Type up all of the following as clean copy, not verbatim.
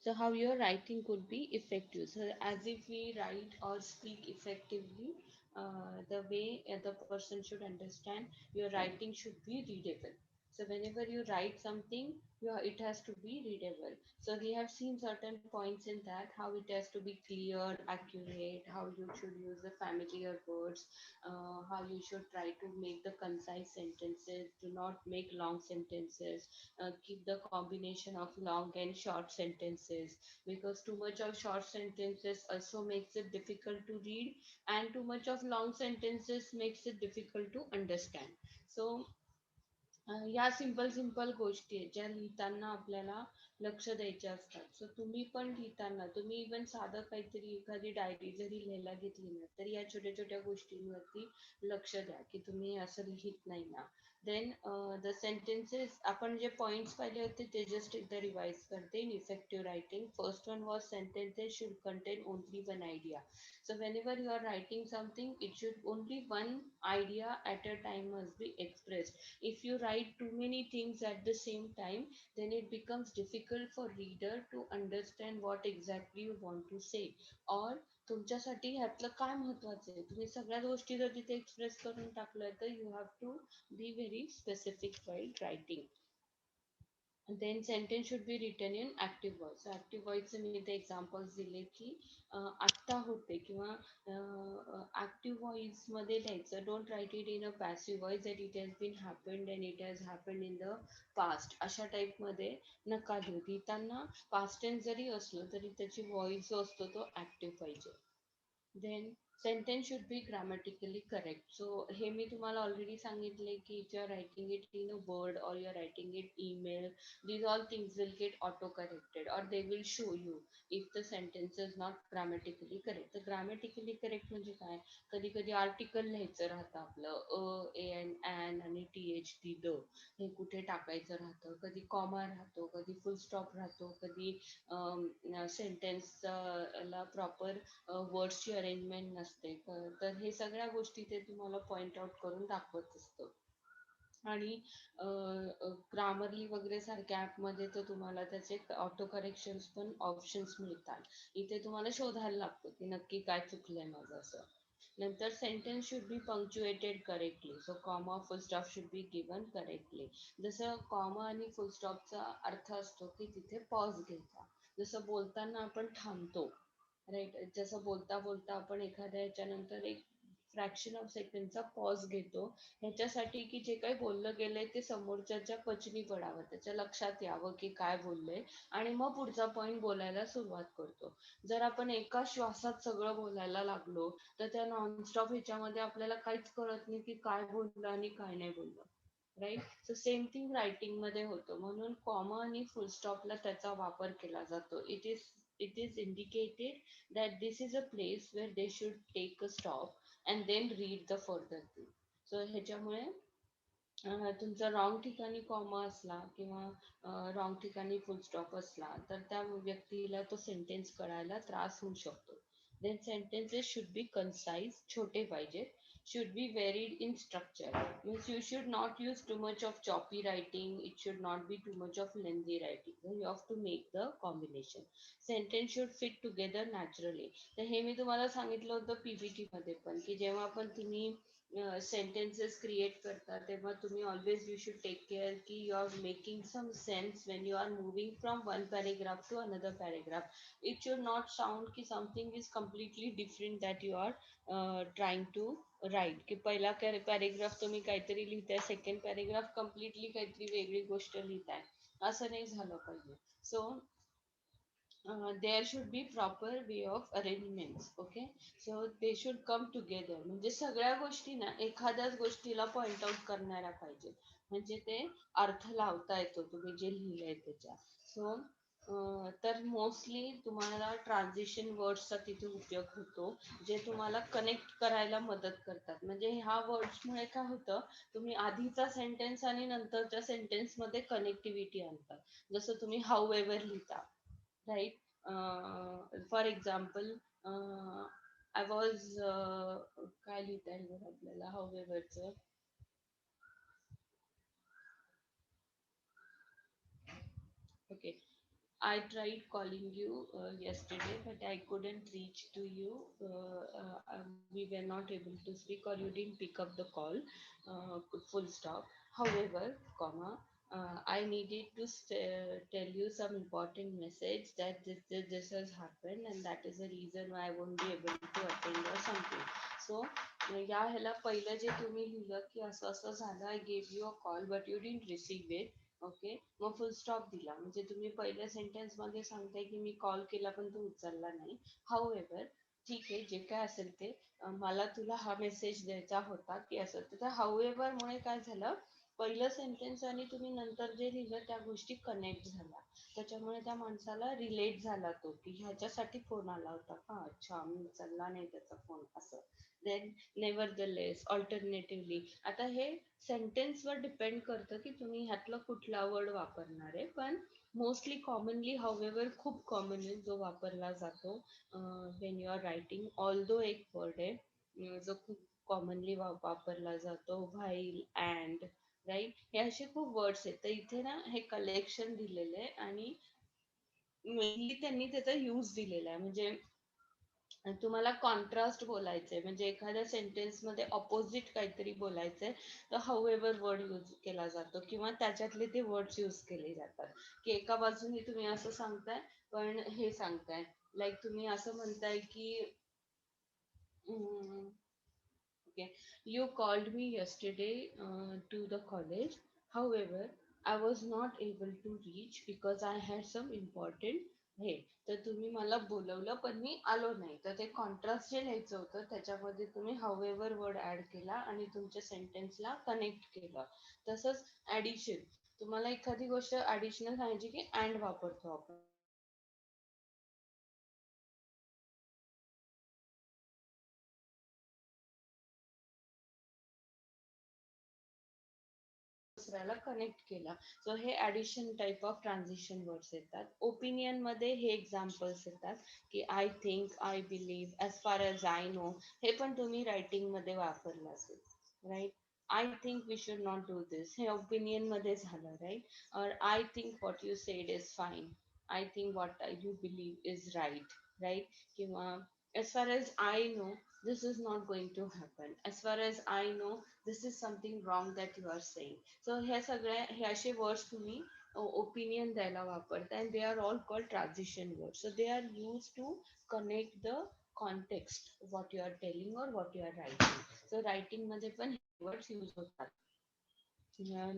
So how your writing could be effective. So as if we write or speak effectively, the way the person should understand, your writing should be readable. So whenever you write something, it has to be readable. So we have seen certain points in that, how it has to be clear, accurate, how you should use the familiar words, how you should try to make the concise sentences, do not make long sentences, keep the combination of long and short sentences, because too much of short sentences also makes it difficult to read, and too much of long sentences makes it difficult to understand. So या simple simple गोष्टी आहेत ज्या लिहिताना आपल्याला लक्ष द्यायचे असतात. So तुम्ही पण लिहिताना, तुम्ही इवन साधं काहीतरी एखादी डायरी जरी लिहायला घेतली ना, तरी या छोट्या छोट्या गोष्टींवरती लक्ष द्या की तुम्ही असं लिहित नाही ना. देन द सेंटेन्सेस, आपण जे पॉइंट्स पाहिले होते ते जस्ट एकदा रिवाइज करते. In effective writing, first one was sentences should content only one idea. So whenever you are writing something, it should only one idea at a time must be expressed. If you write too many things at the same time, then it becomes difficult for reader to understand what exactly you want to say. Or तुमच्यासाठी ह्यातलं काय महत्वाचं आहे, तुम्ही सगळ्याच गोष्टी जर तिथे express करून टाकलं तर you have to be very specific while writing. Then sentence should be written in active voice. Active व्हॉइसचे मी इथे एक्झाम्पल्स दिले की आत्ता होते किंवा ऍक्टिव्ह व्हॉइस मध्ये लिहायचं. Don't write it in a passive voice that it has been happened and it has happened in the past, अशा टाईप मध्ये नका लिहू. लिहिताना पास्ट टेन्स जरी असलं तरी त्याची व्हॉइस जो असतो तो ऍक्टिव्ह पाहिजे. Then sentence should be grammatically correct. So हे मी तुम्हाला already सांगितले की if you are writing it in a word or you are writing it email, these all things will get auto corrected or they will show you if the sentence is not grammatically correct. तर grammatically correct म्हणजे काय? कधी कधी article लिहायचं राहतं आपलं, an आणि th the, हे कुठे टाकायचं राहतं, कधी कॉमा राहतो, कधी फुल स्टॉप राहतो, कधी सेंटेन्स ला प्रॉपर वर्ड्सची अरेंजमेंट नसते. तर हे सगळ्या गोष्टी ते तुम्हाला पॉइंट आउट करून दाखवत असतं. आणि ग्रामरली वगैरे सारख्या ऍपमध्ये तर तुम्हाला त्याचे ऑटो करेक्शन्स पण ऑप्शन्स मिळतात. इथे तुम्हाला शोधायला लागतं की नक्की काय चुकलंय माझं असं. नंतर sentence should B punctuated correctly. So comma full stop should be given correctly. जसं कॉमा आणि फुल स्टॉपचा अर्थ असतो की तिथे पॉज घ्यायचा. जसं बोलताना आपण थांबतो, राईट, जसं बोलता बोलता आपण एखाद्या याच्यानंतर एक फ्रॅक्शन ऑफ सेकंडचा पॉज घेतो, ह्याच्यासाठी की जे काही बोललं गेलंय ते समोरच्याच्या पचनी पडावं, त्याच्या लक्षात यावं की काय बोललंय, आणि मग पुढचा पॉइंट बोलायला सुरुवात करतो. जर आपण एका श्वासात सगळं बोलायला लागलो तर त्या नॉनस्टॉप ह्याच्यामध्ये आपल्याला काहीच कळत नाही की काय बोललं आणि काय नाही बोललं. Right. So same thing writing मध्ये होतं, म्हणून कॉमा आणि फुल स्टॉपला त्याचा वापर केला जातो. It is indicated that this is a place where they should take a stop and then read the further thing. So ह्याच्यामुळे तुमचा रॉंग ठिकाणी कॉमा असला किंवा रॉंग ठिकाणी फुल स्टॉप असला तर त्या व्यक्तीला तो सेंटेन्स कळायला त्रास होऊ शकतो. Then sentences should be concise, छोटे पाहिजेत. should be varied in structure, means you should not use too much of choppy writing, it should not be too much of lengthy writing. So you have to make the combination. Sentence should fit together naturally. तर हे मी तुम्हाला सांगितलं होतं PPT मध्ये पण, की जेव्हा पण तुम्ही sentences create करता तेव्हा तुम्ही always you should take care की you are making some sense when you are moving from one paragraph to another paragraph. It should not sound की something is completely different that you are trying to write. की पहिला paragraph तुम्ही काहीतरी लिहिताय, second paragraph completely काहीतरी वेगळी गोष्ट लिहिताय, असं नाही झालं पाहिजे. So there should be proper way of arrangements. Okay, so they should come together, म्हणजे सगळ्या गोष्टी ना एखाद्याच गोष्टीला पॉइंट आउट करणाऱ्या पाहिजे, म्हणजे ते अर्थ लावता येतो तुम्ही जे लिहिलंय त्याच्या. सो तर मोस्टली तुम्हाला ट्रान्झिशन वर्ड्सचा तिथे उपयोग होतो, जे तुम्हाला कनेक्ट करायला मदत करतात. म्हणजे ह्या वर्ड्समुळे काय होतं, तुम्ही आधीचा सेंटेन्स आणि नंतरच्या सेंटेन्स मध्ये कनेक्टिव्हिटी आणतात. जसं तुम्ही हाऊ एव्हर लिहिता, right? For example, I was काय लिहिता येईल बरं आपल्याला howeverचं. Okay, I tried calling you yesterday, but I couldn't reach to you. We were not able to speak, or you didn't pick up the call. Full stop. However, comma, I needed to tell you some important message that this has happened, and that is the reason why I won't be able to attend or something. So या ह्याला पहिलं जे तुम्ही लिहिलं की असं असं झालं, I gave you a call but you didn't receive it. Okay, मग फुल स्टॉप दिला. म्हणजे तुम्ही पहिल्या सेंटेन्स मध्ये सांगताय की मी कॉल केला पण तू उचलला नाही. हाऊ एव्हर, ठीक आहे, जे काय असेल ते, मला तुला हा मेसेज द्यायचा होता की असं. तर हाऊ एव्हर मुळे काय झालं, पहिलं सेंटेन्स आणि तुम्ही नंतर जे लिहिलं त्या गोष्टी कनेक्ट झाल्या. त्याच्यामुळे त्या माणसाला रिलेट झाला तो, की ह्याच्यासाठी फोन आला होता का, अच्छा मी उचलला नाही त्याचा फोन असं. देन नेव्हरदलेस, ऑल्टरनेटिव्हली, आता हे सेंटेन्स वर डिपेंड करतं की तुम्ही ह्यातलं कुठला वर्ड वापरणार आहे. पण मोस्टली कॉमनली हाऊएव्हर खूप कॉमन आहे जो वापरला जातो when you are writing. Although एक वर्ड आहे जो खूप कॉमनली वापरला जातो, व्हाईल, अँड, राईट. हे असे खूप वर्ड्स आहेत. तर इथे ना हे कलेक्शन दिलेलं आहे आणि मेनली त्यांनी त्याचा यूज दिलेला आहे. म्हणजे तुम्हाला कॉन्ट्रास्ट बोलायचंय, म्हणजे एखाद्या सेंटेन्स मध्ये ऑपोजिट काहीतरी बोलायचंय, तर हाऊ एव्हर वर्ड यूज केला जातो किंवा त्याच्यातले ते वर्ड्स यूज केले जातात. की एका बाजूने तुम्ही असं सांगताय पण हे सांगताय, लाईक तुम्ही असं म्हणताय की okay, you called me yesterday to the college. However, I was not able to reach because I had some important हे. तर तुम्ही मला बोलवलं पण मी आलो नाही. तर ते कॉन्ट्रास्ट जे लिहायचं होतं त्याच्यामध्ये तुम्ही हाऊएव्हर वर्ड ऍड केला आणि तुमच्या सेंटेन्सला कनेक्ट केलं. तसंच ऍडिशन, तुम्हाला एखादी गोष्ट ऍडिशनल सांगायची की अँड वापरतो आपण. दुसऱ्याला कनेक्ट केला. सो हे addition type of transition words येतात. ओपिनियन मध्ये हे एक्झाम्पल्स येतात की I think, I believe, as far as I know. हे पण तुम्ही रायटिंग मध्ये वापरलं असेल, right. I think we should not do this, हे ओपिनियन मध्ये झालं, राईट. और I think what you said is fine, I think what you believe is right, right. किंवा as far as I know, this is not going to happen. As far as I know, this is something wrong that you are saying. So ह्या सगळ्या हे असे words तुम्ही opinion द्यायला वापरता, and they are all called transition word. So they are use to connect the context what you are telling और what you are writing. So writing मध्ये पण हे वर्ड्स यूज होतात.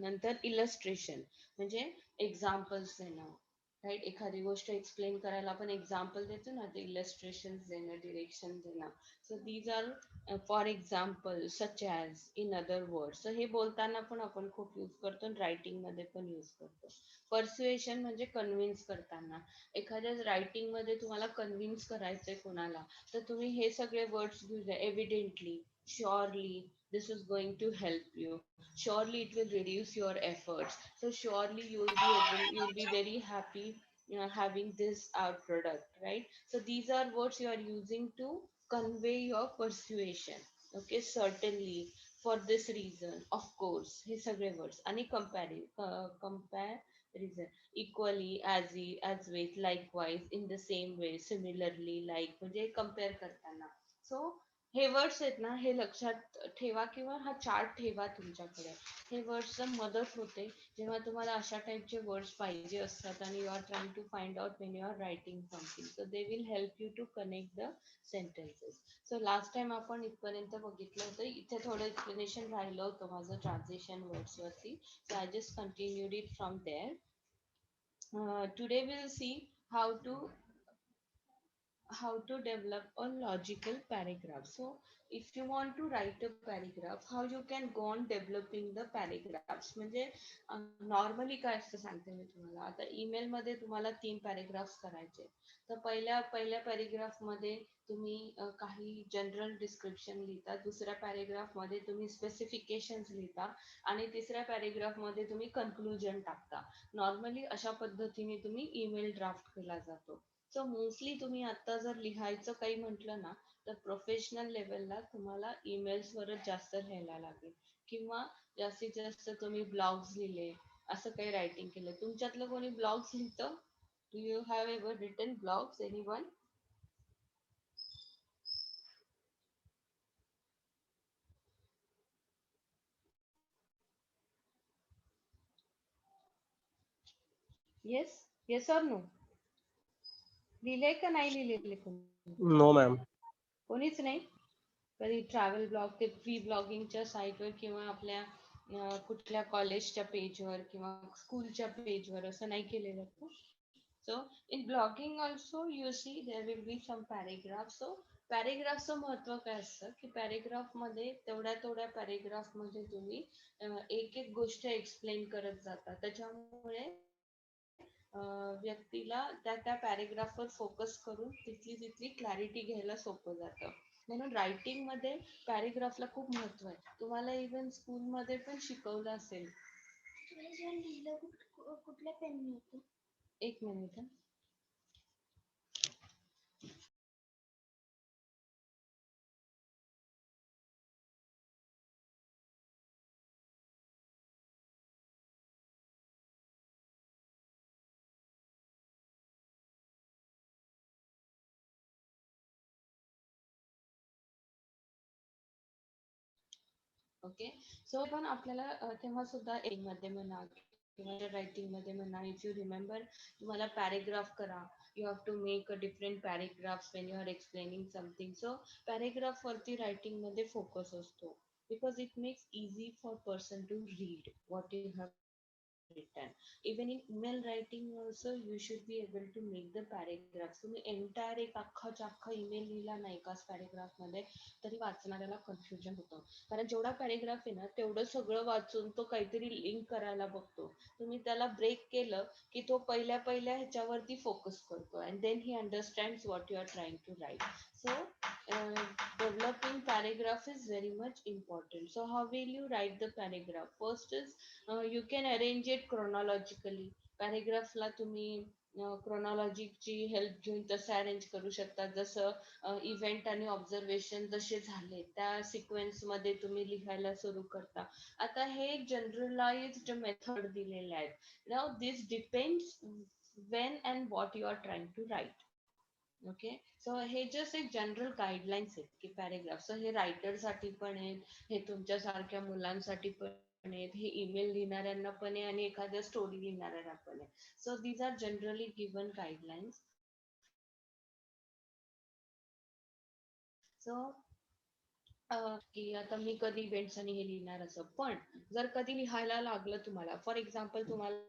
नंतर इलस्ट्रेशन म्हणजे एक्झाम्पल्स देणं, राईट. एखादी गोष्ट एक्सप्लेन करायला आपण एक्झाम्पल देतो ना, ते इलस्ट्रेशन देणं, डिरेक्शन देणं. So these are for example such as, in other word. So हे बोलताना पण आपण खूप यूज करतो आणि रायटिंग मध्ये पण यूज करतो. पर्स्युएशन म्हणजे कन्व्हिन्स करताना. एखाद्या रायटिंग मध्ये तुम्हाला कन्व्हिन्स करायचंय कोणाला, तर तुम्ही हे सगळे words use, evidently, surely, this is going to help you, surely it will reduce your efforts, so surely you'll be very happy having this product, right. So these are words you are using to convey your persuasion. Okay, certainly, for this reason, of course, हे सगळे words. आणि comparison, equally, as with, likewise, in the same way, similarly, like, म्हणजे compare करताना. So हे words आहेत ना, हे लक्षात ठेवा किंवा हा चार्ट ठेवा तुमच्याकडे. हे वर्ड्सचं मदत होते जेव्हा तुम्हाला अशा टाईपचे वर्ड्स पाहिजे असतात आणि you are trying to find out when you are writing something. So they will help you to connect the sentences. So last time आपण इथपर्यंत बघितलं होतं. इथे थोडं एक्सप्लेनेशन राहिलं होतं माझं ट्रान्झिशन वर्ड्सवरती. So I just continued it from there. Today we'll see how to develop a logical paragraph. So if you want to write a paragraph, how you can go on developing the paragraphs. म्हणजे normally काय असतं सांगते मी तुम्हाला. आता email मध्ये तुम्हाला 3 paragraphs करायचे. तर पहिल्या पहिल्या पॅरेग्राफ मध्ये तुम्ही काही जनरल डिस्क्रिप्शन लिहिता, दुसऱ्या पॅरेग्राफ मध्ये तुम्ही स्पेसिफिकेशन्स लिहिता आणि तिसऱ्या पॅरेग्राफ मध्ये तुम्ही कन्क्लुजन टाकता. नॉर्मली अशा पद्धतीने तुम्ही ईमेल ड्राफ्ट केला जातो. सो मोस्टली तुम्ही आता जर लिहायचं काही म्हटलं ना, तर प्रोफेशनल लेवलला तुम्हाला ईमेल्स वरच जास्त लिहायला लागेल. किंवा जास्तीत जास्त तुम्ही ब्लॉग्स लिहिले, असं काही रायटिंग केलं. तुमच्यातलं कोणी ब्लॉग्स लिहितं? Do you have ever written blogs, anyone? Yes, yes or no? लिहिलंय का नाही लिहिलेले कोणी? No, ma'am. कोणीच नाही. कधी ट्रॅव्हल ब्लॉग ते फ्री ब्लॉगिंगच्या साईटवर किंवा आपल्या कुठल्या कॉलेजच्या पेजवर किंवा स्कूलच्या पेजवर असं नाही केलेलं का? So in blogging also you see there will be some paragraph. So पॅरेग्राफचं महत्व काय असतं की पॅरेग्राफ मध्ये तेवढ्या तेवढ्या पॅरेग्राफ मध्ये तुम्ही एक एक गोष्ट एक्सप्लेन करत जाता. त्याच्यामुळे व्यक्तीला त्या त्या पॅरेग्राफवर फोकस करून तिथली तिथली क्लॅरिटी घ्यायला सोपं जातं. म्हणून रायटिंग मध्ये पॅरेग्राफला खूप महत्व आहे. तुम्हाला इव्हन स्कूलमध्ये पण शिकवलं असेल. कुठल्या पेन होतं? एक मिनिट. ओके. सो पण आपल्याला तेव्हा सुद्धा एक मध्ये म्हणा किंवा रायटिंग मध्ये म्हणा, इफ यू रिमेंबर, तुम्हाला पॅरेग्राफ करा. You have to make a different paragraphs when you are explaining something. So paragraph वरती रायटिंग मध्ये फोकस असतो. Because it makes easy for person to read what you have written. Even in email writing also you should be able to make the paragraphs. तुम्ही entire एक अख्खाच्या अख्खा email लिहिला ना एकाच paragraph मध्ये तरी वाचणाऱ्याला कन्फ्युजन होतं. कारण जेवढा पॅरेग्राफ आहे ना तेवढं सगळं वाचून तो काहीतरी लिंक करायला बघतो. तुम्ही त्याला ब्रेक केलं की तो पहिल्या पहिल्या ह्याच्यावरती फोकस करतो and then he understands what you are trying to write. So developing paragraph is very much important. So how will you write the paragraph? First is you can arrange it chronologically. पॅरेग्राफला तुम्ही क्रोनॉलॉजीची help घेऊन तसं arrange करू शकता. जसं event आणि observation जसे झाले त्या सिक्वेन्स मध्ये तुम्ही लिहायला सुरू करता. आता हे जनरलाइज्ड मेथड दिलेले आहेत. Now this depends when and what you are trying to write. Okay. So हे जस्ट एक जनरल गाईडलाईन्स आहेत की पॅरेग्राफ. सो हे रायटर साठी पण आहेत, हे तुमच्या सारख्या मुलांसाठी पण आहेत, हे ईमेल लिहिणाऱ्यांना पण आहे आणि एखाद्या स्टोरी लिहिणाऱ्यांना पण आहे. So these are generally given guidelines. So की आता मी कधी इव्हेंट्स आणि हे लिहिणार असं, पण जर कधी लिहायला लागलं तुम्हाला, फॉर एक्झाम्पल तुम्हाला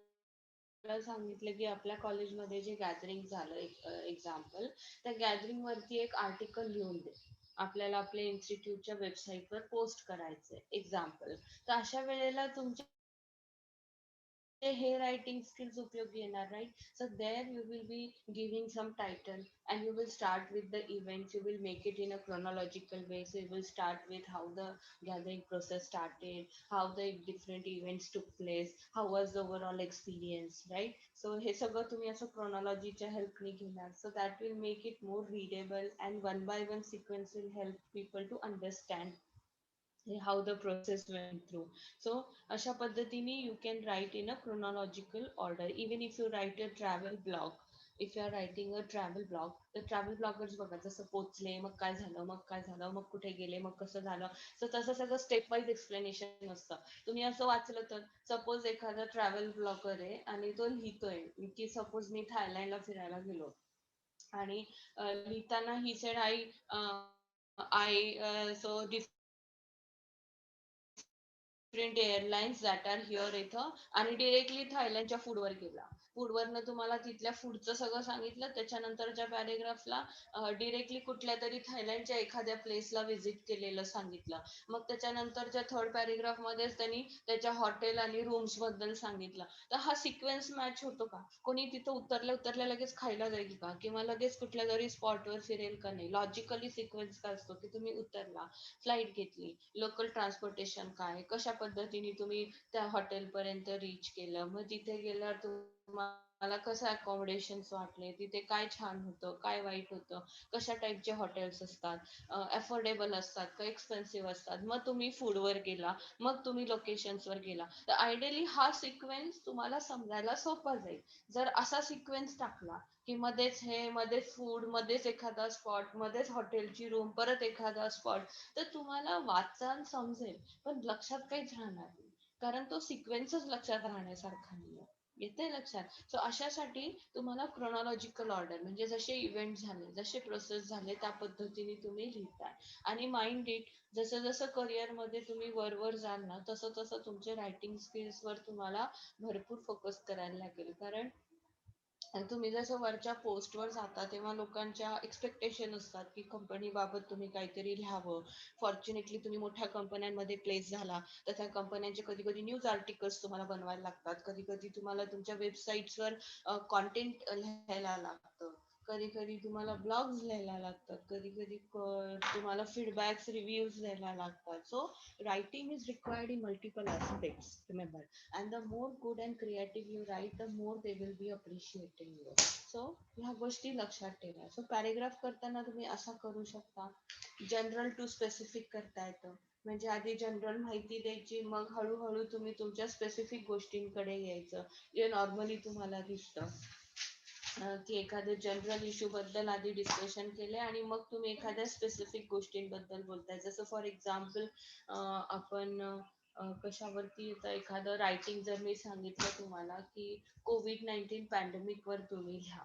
सांगितलं की आपल्या कॉलेजमध्ये जे गॅदरिंग झालं एक्झाम्पल, त्या गॅदरिंग वरती एक आर्टिकल लिहून दे, आपल्याला आपल्या इन्स्टिट्यूटच्या वेबसाईटवर पोस्ट करायचंय एक्झाम्पल. तर अशा वेळेला तुमचे हे writing skills उपयोगी येणार, right? So there you will be giving some title and you will start with the events. You will make it in a chronological way. So you will start with how the gathering process started, how the different events took place, how was the overall experience, right? So हे सगळं तुम्ही असं chronologyच्या हेल्पने घेणार. So that will make it more readable and one by one sequence will help people to understand how the process went through. So अशा पद्धतीने you can write in a chronological order. Even if you write a travel blog, if you are writing a travel blog, the travel bloggers बघा जसं पोचले, मग काय झालं, मग काय झालं, मग कुठे गेले, मग कसं झालं. सो तसं सगळं स्टेप वाईज एक्सप्लेनेशन असतं. तुम्ही असं वाचलं तर सपोज एखादा ट्रॅव्हल ब्लॉगर आहे आणि तो लिहितोय की सपोज मी थायलंडला फिरायला गेलो आणि लिहिताना he said I saw different airlines that are here इथं आणि डिरेक्टली थायलंडच्या फूडवर गेला. फूडवरनं तुम्हाला तिथल्या फूडचं सगळं सांगितलं. त्याच्यानंतरच्या पॅरेग्राफला डिरेक्टली कुठल्या तरी थायलंडच्या एखाद्या प्लेसला व्हिजिट केलेलं सांगितलं. मग त्याच्यानंतरच्या थर्ड पॅरेग्राफ मध्येच त्यांनी त्याच्या हॉटेल आणि रूम्स बद्दल सांगितलं. तर हा सिक्वेन्स मॅच होतो का? कोणी तिथं उतरल्या उतरल्या लगेच खायला जाईल का, किंवा लगेच कुठल्या तरी स्पॉटवर फिरेल का नाही. लॉजिकली सिक्वेन्स काय असतो की तुम्ही उतरला, फ्लाईट घेतली, लोकल ट्रान्सपोर्टेशन काय, कशा पद्धतीने तुम्ही त्या हॉटेल पर्यंत रीच केलं, मग तिथे गेल्यावर तुम्हाला कसं अकोमोडेशन वाटले, तिथे काय छान होतं, काय वाईट होतं, कशा टाईपचे हॉटेल्स असतात, अफोर्डेबल असतात का एक्सपेन्सिव्ह असतात, मग तुम्ही फूडवर गेला, मग तुम्ही लोकेशन्सवर गेला, तर आयडियली हा सिक्वेन्स तुम्हाला समजायला सोपा जाईल. जर असा सिक्वेन्स टाकला की मध्येच हे, मध्येच फूड, मध्येच एखादा स्पॉट, मध्येच हॉटेलची रूम, परत एखादा स्पॉट, तर तुम्हाला वाचान समजेल पण लक्षात काहीच राहणार नाही, कारण तो सिक्वेन्सच लक्षात राहण्यासारखा नाही. येते लक्षात? सो अशासाठी तुम्हाला क्रोनॉलॉजिकल ऑर्डर म्हणजे जसे इव्हेंट झाले, जसे प्रोसेस झाले, त्या पद्धतीने तुम्ही लिहिताय. आणि माइंड इट, जसं जसं करिअर मध्ये तुम्ही वर जाल ना, तसं तसं तुमच्या रायटिंग स्किल्स वर तुम्हाला भरपूर फोकस करायला लागेल. कारण तुम्ही जसं वरच्या पोस्टवर जाता तेव्हा लोकांच्या एक्सपेक्टेशन असतात की कंपनी बाबत तुम्ही काहीतरी लिहावं. फॉर्च्युनेटली तुम्ही मोठ्या कंपन्यांमध्ये प्लेस झाला तर त्या कंपन्यांचे कधी कधी न्यूज आर्टिकल्स तुम्हाला बनवायला लागतात, कधी कधी तुम्हाला तुमच्या वेबसाईट्सवर कॉन्टेंट लिहायला लागतं, कधी कधी तुम्हाला ब्लॉग्स लिहायला लागतात, कधी कधी तुम्हाला फीडबॅक्स रिव्ह्यूज लिहायला लागतात. So writing is required in multiple aspects, remember, and the more good and creative you write, the more they will be appreciating you. So ह्या गोष्टी लक्षात ठेवा. सो पॅरेग्राफ करताना तुम्ही असा करू शकता, जनरल टू स्पेसिफिक करता येतं. म्हणजे आधी जनरल माहिती द्यायची, मग हळूहळू तुम्ही तुमच्या स्पेसिफिक गोष्टींकडे यायचं, जे नॉर्मली तुम्हाला दिसतं. की एखाद्या जनरल इश्यू बद्दल आधी डिस्कशन केले आणि मग तुम्ही एखाद्या स्पेसिफिक गोष्टींबद्दल बोलताय. जसं फॉर एक्झाम्पल आपण कशावरती आता एखादं रायटिंग जर मी सांगितलं तुम्हाला की COVID-19 पॅन्डेमिक वर तुम्ही लिहा,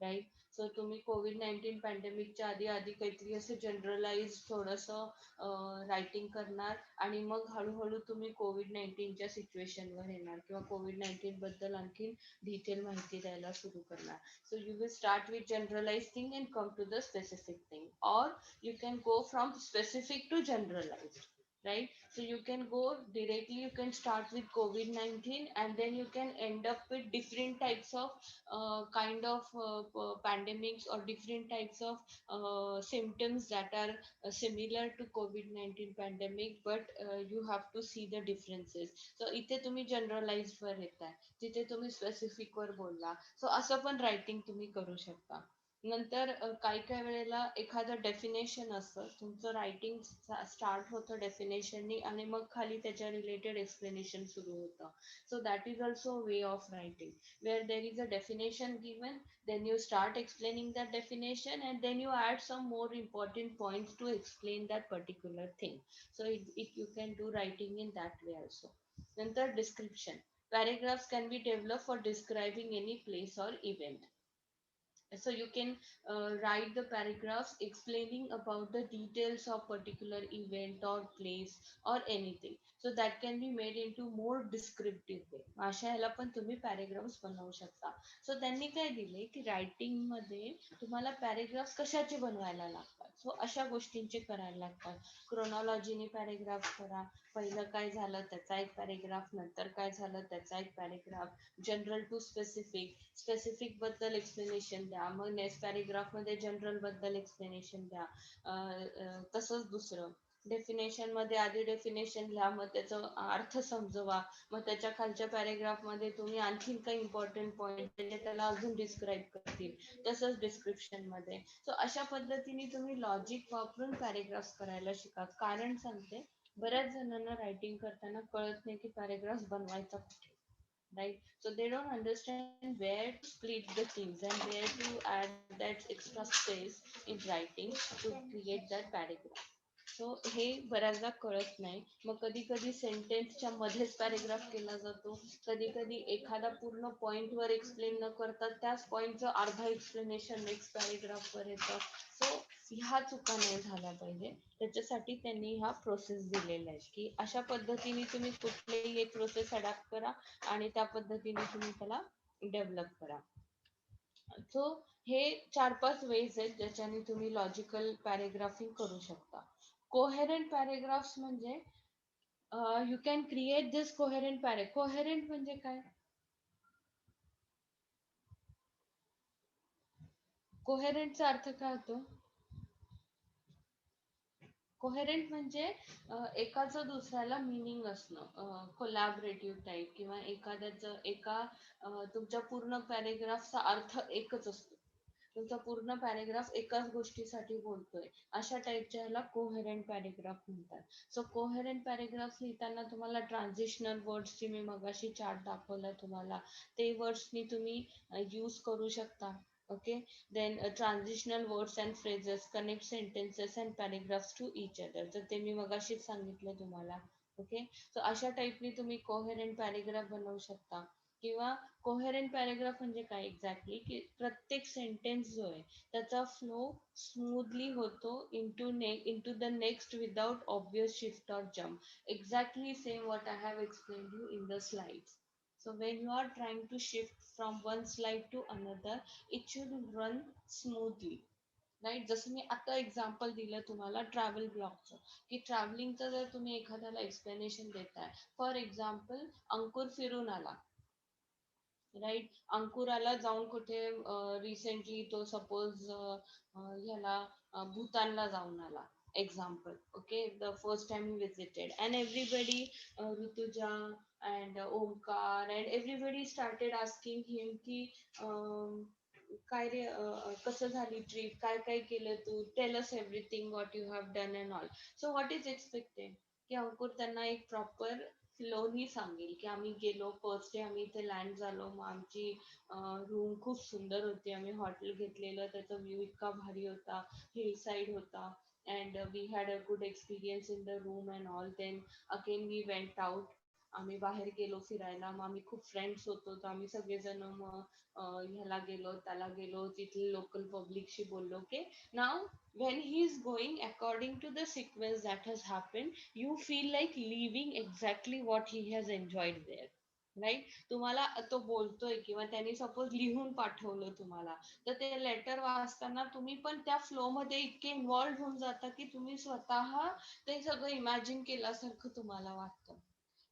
राईट? सो तुम्ही COVID-19 पॅन्डेमिकच्या आधी आधी काहीतरी असं जनरलाइज थोडंसं रायटिंग करणार आणि मग हळूहळू तुम्ही COVID-19च्या सिच्युएशनवर येणार किंवा COVID-19 बद्दल आणखी डिटेल माहिती द्यायला सुरू करणार. So you will start with generalized thing and come to the specific thing, or you can go from specific to generalized, right? So you can go directly, you can start with COVID-19 and then you can end up with different types of kind of pandemics or different types of symptoms that are similar to COVID-19 pandemic, but you have to see the differences. So इथे तुम्ही generalized वर येताय, तिथे तुम्ही specific वर बोलला. So असं पण रायटिंग तुम्ही करू शकता. नंतर काही काही वेळेला एखादं डेफिनेशन असतं, तुमचं रायटिंग स्टार्ट होतं डेफिनेशननी आणि मग खाली त्याच्या रिलेटेड एक्सप्लेनेशन सुरू होतं. So that is also way of writing, where there is a definition given, then you start explaining that definition and then you add some more important points to explain that particular thing. So you can do writing in that way also. Nantar description, paragraphs can be developed for describing any place or event. So you can write the paragraphs explaining about the details of particular event or place or anything, so that can be made into more descriptive way. अशा ह्याला पण तुम्ही paragraphs बनवू शकता. So त्यांनी काय दिले की रायटिंग मध्ये तुम्हाला पॅरेग्राफ्स कशाचे बनवायला लागतात, सो अशा गोष्टींचे करायला लागतात. क्रोनॉलॉजीने पॅरेग्राफ करा, पहिलं काय झालं त्याचा एक पॅरेग्राफ, नंतर काय झालं त्याचा एक paragraph, general to specific, specific बद्दल एक्सप्लेनेशन द्या, मग नेक्स्ट पॅरेग्राफ मध्ये जनरल बद्दल एक्सप्लेनेशन द्या. तसंच दुसरं डेफिनेशन मध्ये आधी डेफिनेशन लिहा, मग त्याचा अर्थ समजवा, मग त्याच्या खालच्या पॅरेग्राफ मध्ये तुम्ही आणखीन काही इम्पॉर्टंट पॉइंट त्याला अजून डिस्क्राईब करतील. तसंच डिस्क्रिप्शन मध्ये. सो अशा पद्धतीने तुम्ही लॉजिक वापरून पॅरेग्राफ करायला शिका. कारण सांगते, बऱ्याच जणांना रायटिंग करताना कळत नाही की पॅरेग्राफ बनवायचा कुठे, right? So they don't understand where to split the things and where to add that extra space in writing to create that paragraph. So हे बऱ्याचदा कळत नाही. मग कधी कधी सेंटेन्सच्या मध्येच पॅरेग्राफ केला जातो, कधी कधी एखादा पूर्ण पॉइंट वर एक्सप्लेन न करता त्याच पॉइंटचं अर्धा एक्सप्लेनेशन नेक्स्ट पॅरेग्राफ वर येतं. सो ह्या चुका नाही झाल्या पाहिजे, त्याच्यासाठी त्यांनी हा प्रोसेस दिलेला आहे की अशा पद्धतीने तुम्ही कुठलेही एक प्रोसेस अडॅप्ट करा आणि त्या पद्धतीने तुम्ही त्याला डेव्हलप करा. सो हे 4-5 वेज आहेत ज्याच्याने तुम्ही लॉजिकल पॅरेग्राफिंग करू शकता. कोहेरंट पॅरेग्राफ्स म्हणजे you can create this coherent coherent म्हणजे काय? कोहेरंटचा अर्थ काय होतो? कोहेरंट म्हणजे एकाचं दुसऱ्याला मिनिंग असणं, कोलॅबरेटिव्ह टाईप, किंवा एखाद्याचं तुमच्या पूर्ण पॅरेग्राफचा अर्थ एकच असतो. तुमचा पूर्ण पॅरेग्राफ एकाच गोष्टीसाठी बोलतोय, अशा टाईपच्या ह्याला कोहेरंट पॅरेग्राफ म्हणतात. सो कोहेरंट पॅरेग्राफ लिहिताना तुम्हाला ट्रान्झिशनल वर्ड्सची मी मगाशी चार्ट दाखवला तुम्हाला, ते वर्ड्सनी तुम्ही यूज करू शकता. Okay. Then transitional words and phrases connect sentences and paragraphs to each other. तर ते मी मगाशीच सांगितलं तुम्हाला. ओके. सो अशा टाईपनी तुम्ही कोहेरंट पॅरेग्राफ बनवू शकता. किंवा कोहेरंट पॅरेग्राफ म्हणजे काय एक्झॅक्टली, की प्रत्येक सेंटेन्स जो आहे त्याचा फ्लो स्मूथली होतो into the next without obvious shift और jump. Exactly same what I have explain you in the slides. So when you are trying to shift from one slide to another, it should run smoothly. Right. जसं मी आता example दिलं तुम्हाला travel ब्लॉगचं, की ट्रॅव्हलिंगचं जर तुम्ही एखाद्याला एक्सप्लेनेशन देताय, फॉर एक्झाम्पल अंकुर फिरून आला, राईट. अंकुराला जाऊन कुठे रिसेंटली तो सपोज ह्याला भूतानला जाऊन आला, example. Okay. The first time visited and everybody, Rutuja and Omkar and everybody started asking him की काय रे, कसं झाली ट्रिप, काय काय केलं तू, tell us everything what you have done and all. So what is expected, की अंकुर त्यांना एक प्रॉपर फ्लोनी सांगेल की आम्ही गेलो, फर्स्ट डे आम्ही इथे लँड झालो, मग आमची रूम खूप सुंदर होती, आम्ही हॉटेल घेतलेलं, त्याचा व्ह्यू इतका भारी होता, हिल साईड होता, and we had a good experience in the room and all. Then again we went out, आम्ही बाहेर गेलो फिरायला, मग आम्ही खूप फ्रेंड्स होतो, तर आम्ही सगळेजण मग ह्याला गेलो त्याला गेलो, तिथले लोकल पब्लिकशी बोललो. Okay. Now when he is going according to the sequence that has happened, you feel like leaving exactly what he has enjoyed there. Right. तुम्हाला तो बोलतोय किंवा त्यांनी सपोज लिहून पाठवलं तुम्हाला, तर ते लेटर वाचताना तुम्ही पण त्या फ्लो मध्ये इतके इन्व्हॉल्व होऊन जाता की तुम्ही स्वतः ते सगळं इमॅजिन केल्यासारखं तुम्हाला वाटतं.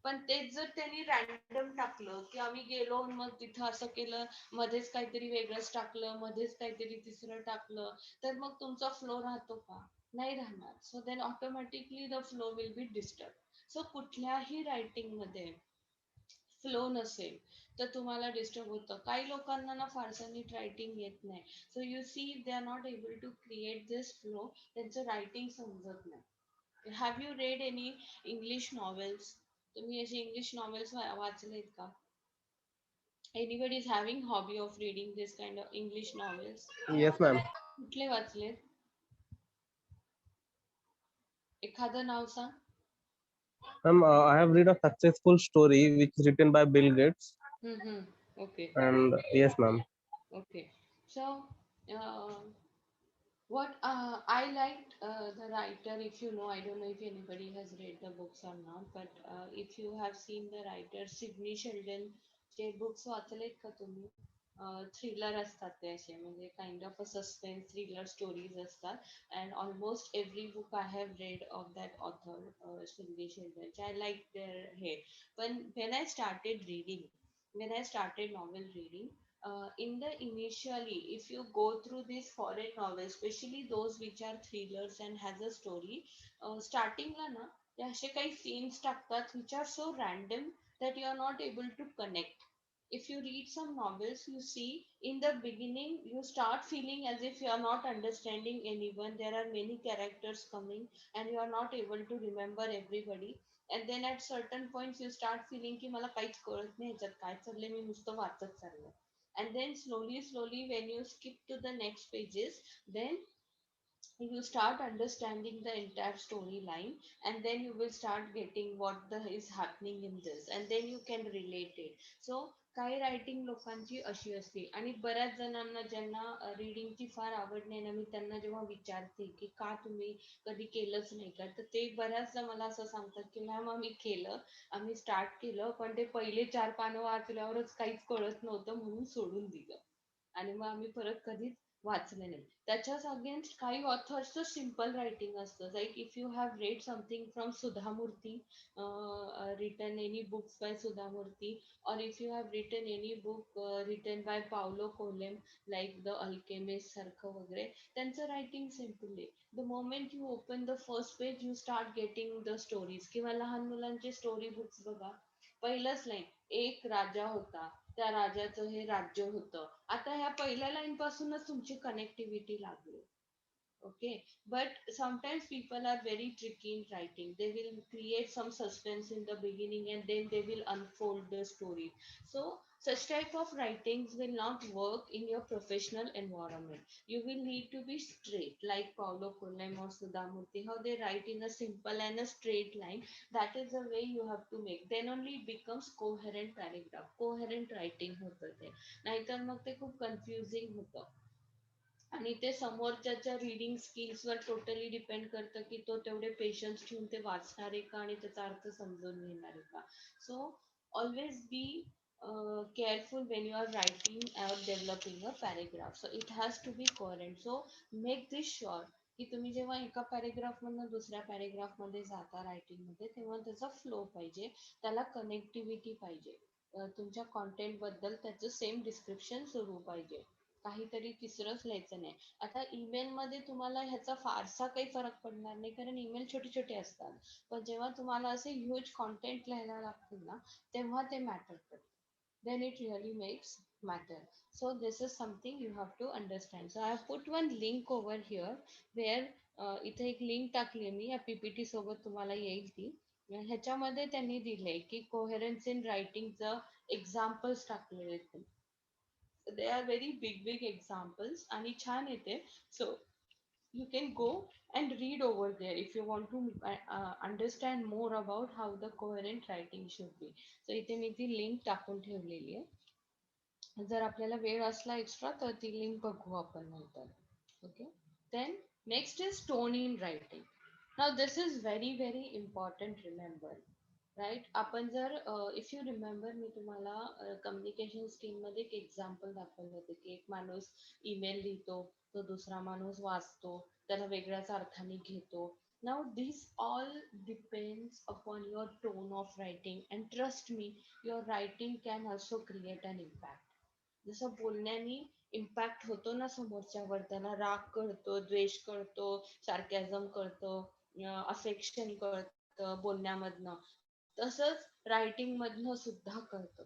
पण तेच जर त्यांनी रॅन्डम टाकलं, की आम्ही गेलो मग तिथं असं केलं, मध्येच काहीतरी वेगळंच टाकलं, मध्येच काहीतरी तिसरं टाकलं, तर मग तुमचा फ्लो राहतो का? नाही राहणार. So then automatically the flow will be disturb. So कुठल्याही रायटिंग मध्ये फ्लो नसेल तर तुम्हाला डिस्टर्ब होतं. काही लोकांना ना फारसं नीट रायटिंग येत नाही. So you see they are not able to create this flow, त्यांचं रायटिंग समजत नाही. Have you read any English novels? तुम्ही असे इंग्लिश नॉवेल्स वाचलेत का? Anybody is having hobby of reading this kind of English novels? Yes, ma'am. कुठले वाचलेत? एखादं नाव सांग. Ma'am, I have read a successful story which is written by Bill Gates. Okay. And yes, ma'am. Okay. So, uh, what I liked the writer, if you know, I don't know if anybody has read the books or not, but if you have seen the writer Sidney Sheldon चे books वाचलेत का तुम्ही? Thriller असतात ते असे, म्हणजे kind of a suspense thriller stories असतात. And almost every book I have read of that author, Sidney Sheldon, I like their head. When I started reading, when I started novel reading, in the initially, if you go through these foreign novels, especially those which are thrillers and has a story, starting ला ना ते असे काही scenes टाकतात which are so random that you are not able to connect. If you read some novels, you see in the beginning you start feeling as if you are not understanding anyone. There are many characters coming and you are not able to remember everybody. And then at certain points you start feeling की मला काहीच कळत नाही ह्याच्यात काय चाललंय, मी नुसतं वाचत चाललंय. And then slowly when you skip to the next pages, then you start understanding the entire storyline, and then you will start getting what the is happening in this, and then you can relate it. So काही writing लोकांची अशी असते, आणि बऱ्याच जणांना ज्यांना रीडिंगची फार आवड नाही ना, मी त्यांना जेव्हा विचारते की का तुम्ही कधी केलंच नाही का, तर ते बऱ्याचदा मला असं सांगतात की मॅम आम्ही केलं, आम्ही स्टार्ट केलं, पण ते पहिले 4 पानं वाचल्यावरच काहीच कळत नव्हतं म्हणून सोडून दिलं, आणि मग आम्ही परत कधीच वाचले नाही. त्याच्याच अगेन्स्ट काही ऑथर्सचं सिम्पल रायटिंग असतं. Like if you have read something from Sudha Murthy, written any books by Sudha Murthy, or if you have written any book written by Paulo Coelho, like The Alchemist सारखं वगैरे, त्यांचं रायटिंग सिम्पल आहे. The moment you open the first page, you start getting the stories. किंवा लहान मुलांचे story books बघा, पहिलंच line, एक राजा होता, त्या राजाचं हे राज्य होतं. आता ह्या पहिल्या लाईन पासूनच तुमची कनेक्टिव्हिटी लागली. Okay, but sometimes people are very tricky in writing. They will create some suspense in the beginning and then they will unfold the story. So such type of writings will not work in your professional environment. You will need to be straight, like Paulo Coelho or Sudha Murthy, how they write in a simple and a straight line. That is the way you have to make, then only it becomes coherent paragraph, coherent writing होतं ते. नाहीतर मग ते खूप confusing होतं. आणि ते समोरच्याच्या reading स्किल्सवर totally depend करतं की तो तेवढे पेशन्स ठेवून ते वाचणार आहे का आणि त्याचा अर्थ समजून घेणार आहे का. So always be careful when you are writing or developing a paragraph. So it has to be coherent. So make this sure की तुम्ही जेव्हा एका पॅरेग्राफ मधनं दुसऱ्या पॅरेग्राफ मध्ये जाता रायटिंग मध्ये, तेव्हा त्याचा फ्लो पाहिजे, त्याला कनेक्टिव्हिटी पाहिजे, तुमच्या कॉन्टेंट बद्दल त्याचं सेम डिस्क्रिप्शन सुरू पाहिजे, काहीतरी तिसरंच लिहायचं नाही. आता ईमेल मध्ये तुम्हाला ह्याचा फारसा काही फरक पडणार नाही, कारण ईमेल छोटे छोटे असतात. पण जेव्हा तुम्हाला असे ह्यूज कॉन्टेंट लिहायला लागतील ना, तेव्हा ते मॅटर करतं. Then it really makes matter. So this is something you have to understand. So I have put one link over here where इथे एक लिंक टाकली मी या पीपीटी सोबत, तुम्हाला येईल ती. ह्याच्यामध्ये त्यांनी दिलंय की कोहेरन्स इन रायटिंगचं एक्झाम्पल्स टाकलेले आहेत. They are very big examples आणि छान येते. So you can go and read over there if you want to understand more about how the coherent writing should be. So इथे मी ती लिंक टाकून ठेवलेली आहे. जर आपल्याला वेळ असला एक्स्ट्रा तर ती लिंक बघू आपण नंतर. Okay. Then next is tone in writing. Now this is very important, remember. Right. आपण जर इफ यू रिमेंबर, मी तुम्हाला कम्युनिकेशन स्किल मध्ये एक एक्झाम्पल दाखवलं होतं की एक माणूस ईमेल लिहितो, तो दुसरा माणूस वाचतो, त्याला वेगळ्याच अर्थाने घेतो. Now this all depends upon your tone of writing, and trust me, your writing can also create an impact. जसं बोलण्याने इम्पॅक्ट होतो ना समोरच्यावर, त्याला राग कळतो, द्वेष कळतो, सार्कॅझम कळतं, अफेक्शन कळतं बोलण्यामधनं, तसंच रायटिंग मधनं सुद्धा कळतं.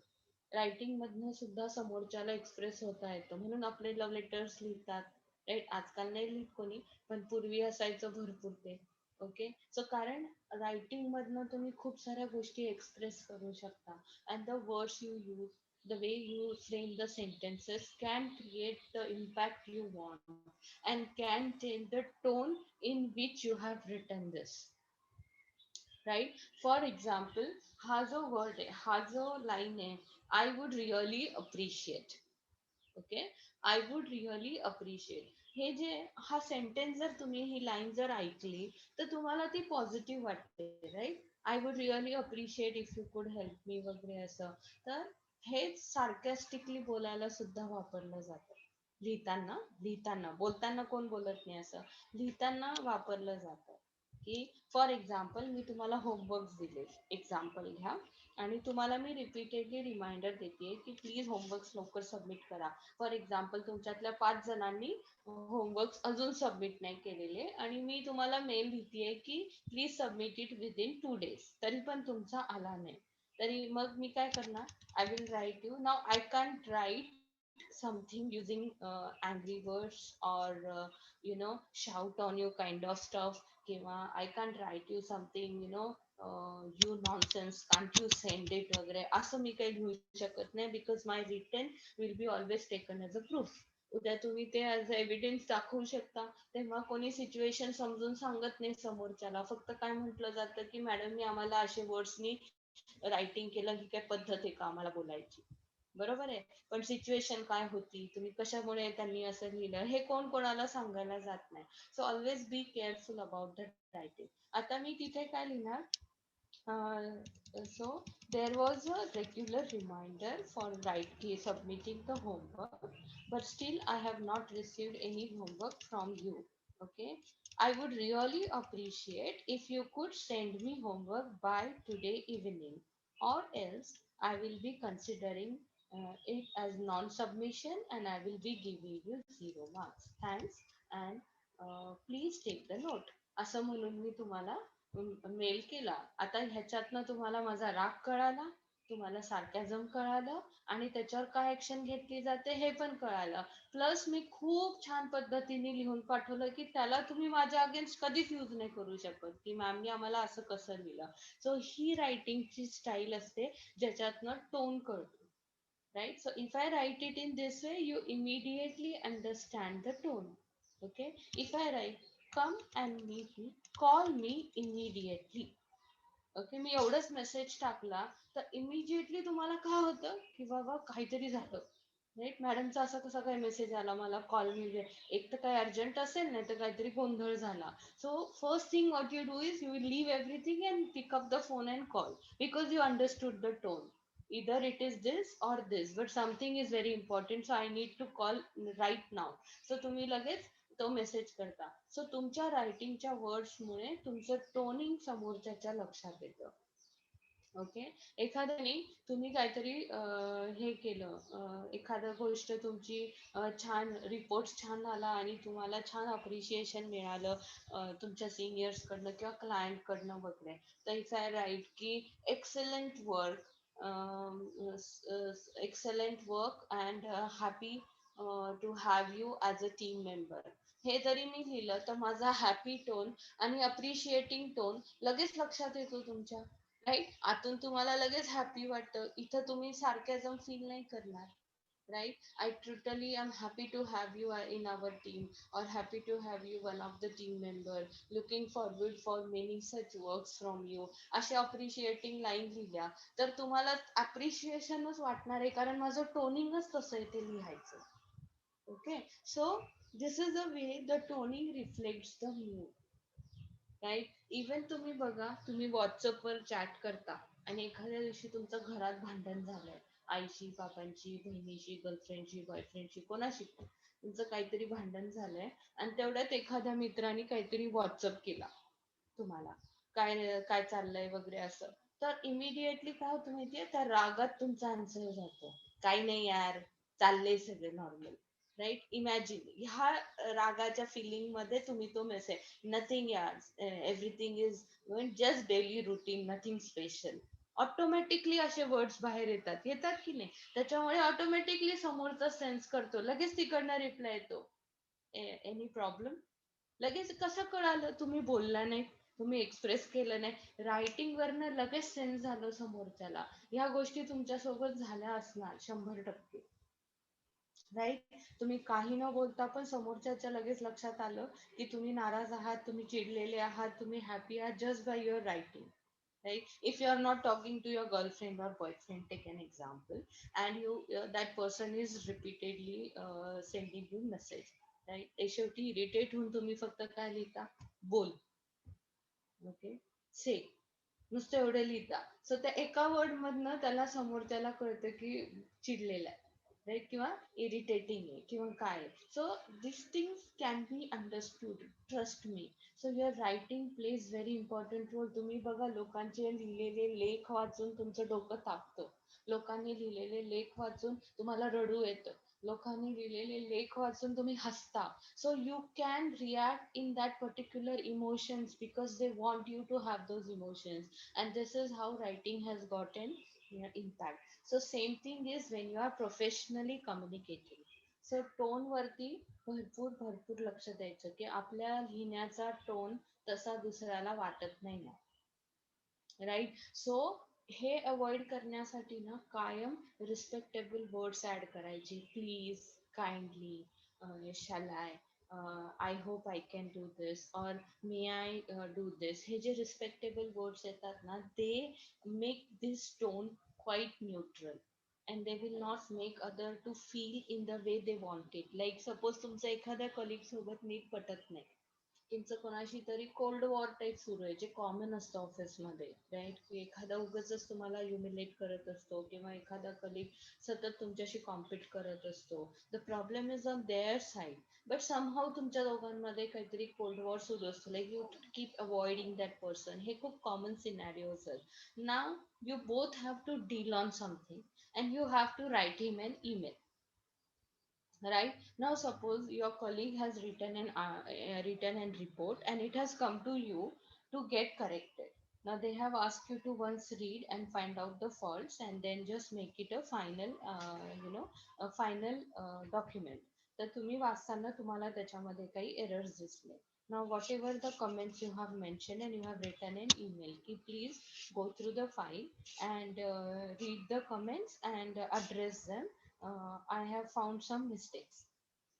रायटिंग मधनं सुद्धा समोरच्याला एक्सप्रेस होता येतं, म्हणून आपले लव्ह लेटर्स लिहितात. राईट. आजकाल नाही लिहित कोणी, पण पूर्वी असायचं भरपूर ते. ओके. सो कारण रायटिंग मधनं तुम्ही खूप साऱ्या गोष्टी एक्सप्रेस करू शकता, and the words you use, the way you frame the sentences can create the impact you want and can change the tone in which you have written this. Right. For example, हा जो word आहे, हा जो line आहे, I would really appreciate. Okay. I would really appreciate, हे जे, हा sentence जर तुम्ही ही लाईन जर ऐकली तर तुम्हाला ती पॉझिटिव्ह वाटते. Right. I would really appreciate if you could help me वगैरे असं. तर हेच सार्कॅस्टिकली बोलायला सुद्धा वापरलं जातं. लिहिताना, लिहिताना, बोलताना कोण बोलत नाही असं, लिहिताना वापरलं जातं. की फॉर एक्झाम्पल मी तुम्हाला होमवर्क दिले, एक्झाम्पल घ्या, आणि तुम्हाला मी रिपीटेडली रिमाइंडर देते की प्लीज होमवर्क लवकर सबमिट करा. फॉर एक्झाम्पल तुमच्यातल्या 5 जणांनी होमवर्क अजून सबमिट नाही केलेले, आणि मी तुम्हाला मेल लिहितेय की please submit it within 2 days, तरी पण तुमचा आला नाही. तरी मग मी काय करणार, I will write you. Now I can't write something using angry words or shout on you kind of stuff, किंवा I can't write you something you nonsense, can't you send it वगैरे असं मी काही लिहू शकत नाही, because my written will be always taken as a proof. उद्या तुम्ही ते ॲज एव्हिडन्स दाखवू शकता, तेव्हा कोणी सिच्युएशन समजून सांगत नाही समोरच्याला, फक्त काय म्हटलं जातं की मॅडमनी आम्हाला असे वर्ड्सनी रायटिंग केलं, ही काय पद्धत आहे का आम्हाला बोलायची. बरोबर आहे. पण सिच्युएशन काय होती, तुम्ही कशामुळे त्यांनी असं लिहिलं, हे कोण कोणाला सांगायला जात नाही. So always be careful about the writing. आता मी तिथे काय लिहिणार, so there was a regular reminder for submitting the homework, but still I have not received any homework from you. Okay, I would really appreciate if you could send me homework by today evening, or else I will be considering it as non-submission and I will be giving you 0 marks. Thanks, and please take the note. असं म्हणून मी तुम्हाला mail केला. आता ह्याच्यातनं तुम्हाला माझा राग कळाला, तुम्हाला सार्कॅझम कळालं, आणि त्याच्यावर काय ऍक्शन घेतली जाते हे पण कळालं. प्लस मी खूप छान पद्धतीने लिहून पाठवलं की त्याला तुम्ही माझ्या अगेन्स्ट कधीच यूज नाही करू शकत की मॅमनी आम्हाला असं कसं लिहिलं. सो ही रायटिंगची स्टाईल असते ज्याच्यातनं टोन कळतो. Right, so if I write it in this way, you immediately understand the tone. Okay, if I write come and meet me, call me immediately. Okay, मी एवढंच मेसेज टाकला तर इमिजिएटली तुम्हाला काय होतं की बाबा काहीतरी झालं. राईट, मॅडमचा असा कसा काय मेसेज आला मला कॉल म्हणजे, एक तर काय अर्जंट असेल नाही तर काहीतरी गोंधळ झाला. So first thing what you do is you will leave everything and pick up the phone and call, because you understood the tone. either it is this or this, but something is very important, so I need to call right now. So तुम्ही लगेच तो message करता. So तुमच्या रायटिंगच्या वर्ड्समुळे तुमचं toning समोरच्याच्या लक्षात येतं. Okay, एखाद्याने तुम्ही काहीतरी हे केलं, एखादं गोष्ट तुमची छान रिपोर्ट छान आला आणि तुम्हाला छान अप्रिशिएशन मिळालं तुमच्या सिनियर्स कडनं किंवा क्लायंट कडनं वगैरे, तर इफ आय राईट की excellent work, excellent work and happy to have you as a team member, हे जरी मी लिहिलं तर माझा हॅपी टोन आणि अप्रिशिएटिंग टोन लगेच लक्षात येतो तुमच्या. राईट, आतून तुम्हाला लगेच हॅपी वाटतं, इथं तुम्ही सार्कॅझम फील नाही करणार. Right, I totally am happy to have you in our team, और happy to have you one of the team member, looking forward for many such works from you, अशा appreciating line लिहिल्या तर तुम्हाला अप्रिशिएशनच वाटणार आहे, कारण माझं टोनिंगच तसं आहे ते लिहायचं. Okay, so this is the way the toning reflects the mood. Right, even तुम्ही बघा, तुम्ही व्हॉट्सअपवर चॅट करता आणि एखाद्या दिवशी तुमचं घरात भांडण झालंय, आईशी, बाबांची, बहिणीशी, गर्लफ्रेंडशी, बॉयफ्रेंडशी, कोणाशी पण तुमचं काहीतरी भांडण झालंय, आणि तेवढ्यात एखाद्या मित्राने काहीतरी व्हॉट्सअप केला तुम्हाला, काय काय चाललंय वगैरे असं, तर इमिडिएटली काय होतं माहितीये, त्या रागात तुमचा आन्सर जातो, काही नाही यार, चाललंय सगळे नॉर्मल. राईट, इमॅजिन ह्या रागाच्या फिलिंग मध्ये तुम्ही तो मेसेज, नथिंग यार, everything is going just daily routine, nothing special, automatically असे वर्ड्स बाहेर येतात, येतात की नाही. त्याच्यामुळे ऑटोमॅटिकली समोरचा सेन्स करतो, लगेच तिकडनं रिप्लाय येतो, एनी प्रॉब्लेम. लगेच कसं कळालं, तुम्ही बोलला नाही, तुम्ही एक्सप्रेस केलं नाही, रायटिंग वरनं लगेच सेन्स झालं समोरच्याला. ह्या गोष्टी तुमच्यासोबत झाल्या असणार 100%. राईट, तुम्ही काही न बोलता पण समोरच्याच्या लगेच लक्षात आलं की तुम्ही नाराज आहात, तुम्ही चिडलेले आहात, तुम्ही हॅपी आहात, just by your writing. Right, if you are not talking to your girlfriend or boyfriend, take an example, and you that person is repeatedly sending you message, right, ते शेवटी इरिटेट होऊन तुम्ही फक्त काय लिहिता, बोल. ओके, से, नुसतं एवढं लिहिता. सो त्या एका वर्ड मधनं त्याला समोरच्याला कळतं की चिडलेला आहे, राईट, किंवा इरिटेटिंग आहे किंवा काय. So this things can be understood, trust me. So your writing plays very important role. तुम्ही बघा, लोकांचे लिहिलेले लेख वाचून तुमचं डोकं तापतं, लोकांनी लिहिलेले लेख वाचून तुम्हाला रडू येतं, लोकांनी लिहिलेले लेख वाचून तुम्ही हसता. So you can react in that particular emotions because they want you to have those emotions, and this is how writing has gotten impact. So same thing is when you are professionally communicating. So tone वरती भरपूर भरपूर लक्ष द्यायचं की आपल्या लिहिण्याचा tone तसा दुसऱ्याला वाटत नाही ना. राईट, सो हे अवॉइड करण्यासाठी ना कायम रिस्पेक्टेबल वर्ड्स ऍड करायचे, please, kindly, shall I, I hope I can do this, और मे आय डू दिस. हे जे रिस्पेक्टेबल वर्ड्स येतात ना, they make this tone quite neutral, and they will not make other to feel in the way they want it. Like suppose तुमचं एखाद्या colleague सोबत नीट पटत नाही, तुमचं कोणाशी तरी कोल्ड वॉर टाईप सुरू आहे, जे कॉमन असतं ऑफिसमध्ये, राईट? की एखादा उगाचच तुम्हाला ह्युमिलेट करत असतो किंवा एखादा कलिग सतत तुमच्याशी कॉम्पिट करत असतो. The problem is on their side, but somehow तुमच्या दोघांमध्ये काहीतरी कोल्ड वॉर सुरू असतो, like you keep avoiding that person. हे खूप कॉमन सिनॅरिओज आहेत. Now you both have to deal on something and you have to write him an email. Right now, suppose your colleague has written an report and it has come to you to get corrected. Now they have asked you to once read and find out the faults and then just make it a final a final document. तर तुम्ही वाचताना तुम्हाला त्याच्यामध्ये काही errors दिसले. Now whatever the comments you have mentioned and you have written an email, ki please go through the file and read the comments and address them. I have found some mistakes.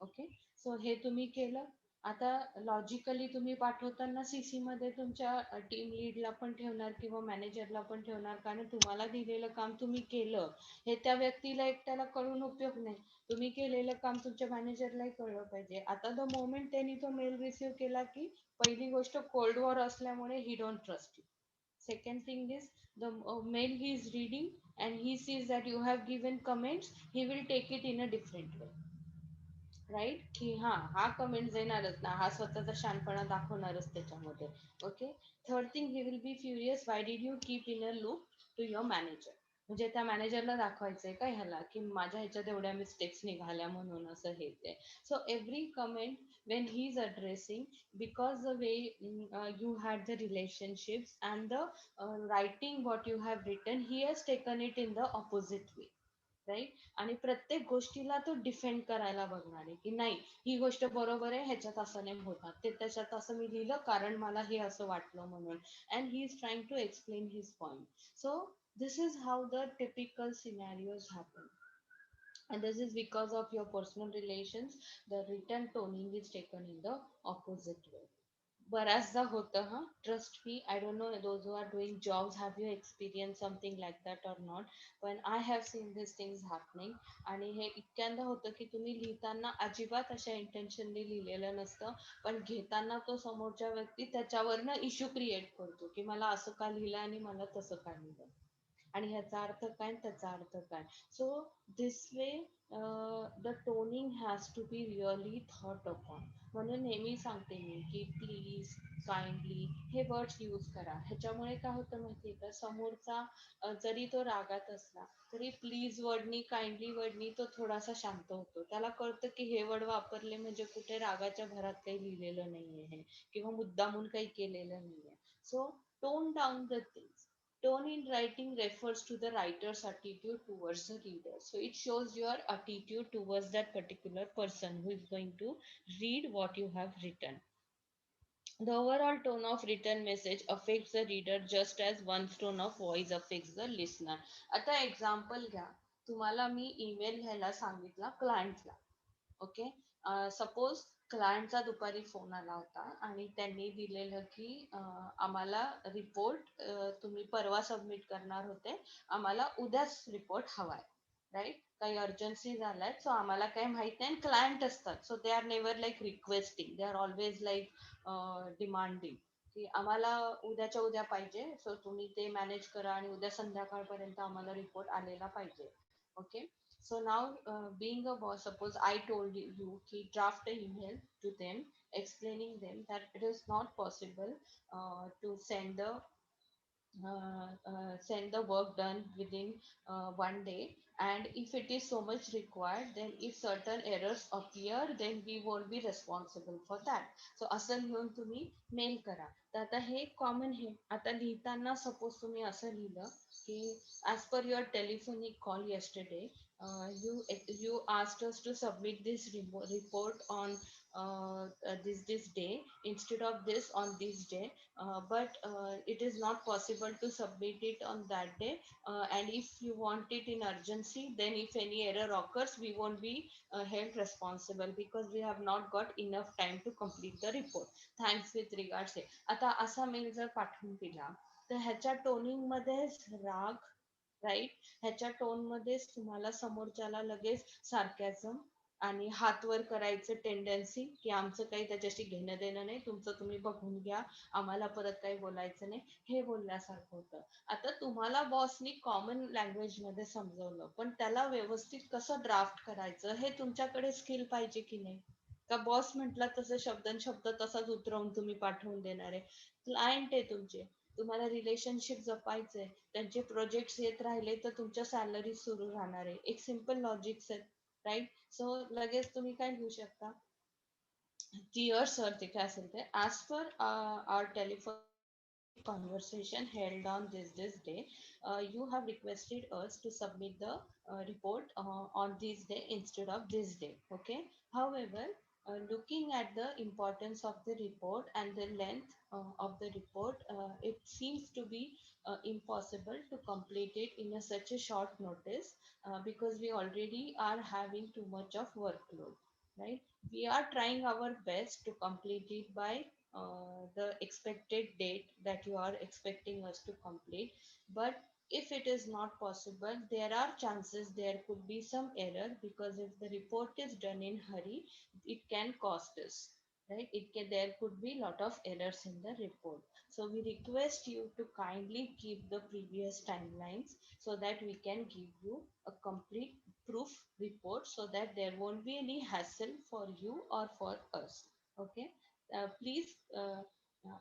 Okay. So हे तुम्ही केलं. आता logically तुम्ही पाठवताना CC मध्ये तुमच्या team लीडला पण ठेवणार किंवा मॅनेजरला पण ठेवणार, कारण तुम्हाला दिलेलं काम तुम्ही केलं हे त्या व्यक्तीला एकट्याला कळून उपयोग नाही. तुम्ही केलेलं काम तुमच्या मॅनेजरलाही कळलं पाहिजे. आता द मोमेंट त्यांनी तो मेल रिसीव्ह केला की पहिली गोष्ट कोल्ड वॉर असल्यामुळे ही don't trust you. Second thing is the mail he is reading and he sees that you have given comments, he will take it in a different way. Right? की हा comment देणारच ना, हा स्वतःचा शहाणपणा दाखवणारच त्याच्यामध्ये. Okay. Third thing, he will be furious, why did you keep in a loop to your manager. म्हणजे त्या मॅनेजरला दाखवायचंय का ह्याला की माझ्या ह्याच्यात एवढ्या मिस्टेक्स निघाल्या म्हणून असं हे ते. So every comment when he is addressing, because the way you had the relationships and the writing what you have written, he has taken it in the opposite way. Right? आणि प्रत्येक गोष्टीला तो defend करायला बघणार आहे की नाही, ही गोष्ट बरोबर आहे, ह्याच्यात असं नाही होणार, ते त्याच्यात असं मी लिहिलं कारण मला हे असं वाटलं म्हणून. And he is trying to explain his point. So this is how the typical scenarios happen, and this is because of your personal relations. The written toning is taken in the opposite way. बऱ्याचदा होतं हा. Trust me, I don't know those who are doing jobs have you experience something like that or not, पण I have seen this things happening. आणि हे इतक्यांदा होतं की तुम्ही लिहिताना अजिबात अशा इंटेन्शननी लिहिलेलं नसतं, पण घेताना तो समोरच्या व्यक्ती त्याच्यावरनं इश्यू क्रिएट करतो की मला असं का लिहिलं आणि मला तसं का लिहिलं, आणि ह्याचा अर्थ काय त्याचा अर्थ काय. So this way the toning has to be really thought upon. म्हणून नेहमी सांगते मी की प्लीज, काइंडली हे वर्ड्स यूज करा. ह्याच्यामुळे काय होतं माहितीये का, समोरचा जरी तो रागात असला तरी प्लीज वर्डनी, काइंडली वर्डनी तो थोडासा शांत होतो. त्याला कळतं की हे वर्ड वापरले म्हणजे कुठे रागाच्या भरात काही लिहिलेलं नाहीये हे, किंवा मुद्दामून काही केलेलं नाहीये. So tone down the things. Tone in writing refers to the writer's attitude towards the reader. So it shows your attitude towards that particular person who is going to read what you have written. The overall tone of written message affects the reader just as one's tone of voice affects the listener. आता example घ्या. तुम्हाला मी email लिहायला सांगितला क्लायंटला. Okay. Suppose क्लायंटचा दुपारी phone आला होता आणि त्यांनी दिलेलं की आम्हाला रिपोर्ट तुम्ही परवा सबमिट करणार होते, आम्हाला उद्याच रिपोर्ट हवाय. राईट? काही अर्जन्सी झालाय, सो आम्हाला काही माहित नाही. क्लायंट असतात, so they R never like requesting, they are always like demanding की आम्हाला उद्याच्या उद्या पाहिजे, सो तुम्ही ते मॅनेज करा आणि उद्या संध्याकाळपर्यंत आम्हाला रिपोर्ट आलेला पाहिजे. Okay. So now, being a boss, suppose I told you to draft an email to them explaining them that it is not possible to send the work done within 1 day, and if it is so much required, then if certain errors appear, then we won't be responsible for that. So असं लिहून तुम्ही mail करा. तर आता हे common आहे. आता लिहिताना सपोज तुम्ही असं लिहिलं की as per your telephonic call yesterday, you asked us to submit this report on this day instead of this on this day, but it is not possible to submit it on that day, and if you want it in urgency, then if any error occurs, we won't be held responsible because we have not got enough time to complete the report. Thanks with regards. आता असा mail जर पाठवून दिला तर ह्याच्या toning मध्ये राग, right, ह्याच्या टोन मध्येच तुम्हाला समोरच्याला लगेच सार्कॅझम आणि हात वर करायचं टेंडन्सी की आमचं काही त्याच्याशी घेणं देणं नाही, तुमचं तुम्ही बघून घ्या, आम्हाला परत काही बोलायचं नाही, हे बोलल्यासारखं होतं. आता तुम्हाला बॉसनी कॉमन लँग्वेज मध्ये समजवलं, पण त्याला व्यवस्थित कसं ड्राफ्ट करायचं हे तुमच्याकडे स्किल पाहिजे की नाही? का बॉस म्हटला तसं शब्दन शब्द तसाच उतरवून तुम्ही पाठवून देणार आहे? क्लायंट आहे तुमचे, तुम्हाला रिलेशनशिप जपायचंय, त्यांचे प्रोजेक्ट्स येत राहिले तर तुमच्या सॅलरी सुरू राहणार आहे. एक सिम्पल लॉजिक्स आहे, राईट? सो लगेच तुम्ही काय घेऊ शकता? Dear sir, ते काय असेल ते, as per our telephonic conversation held on this day, you have requested us to submit the report on this day instead of this day. Okay. However, looking at the importance of the report and the length of the report, it seems to be impossible to complete it in such a short notice because we already are having too much of workload, right? We are trying our best to complete it by the expected date that you are expecting us to complete. But if it is not possible, there are chances there could be some error, because if the report is done in hurry, it can cost us, right? It can, there could be lot of errors in the report. So we request you to kindly keep the previous timelines so that we can give you a complete proof report, so that there won't be any hassle for you or for us. Okay. Please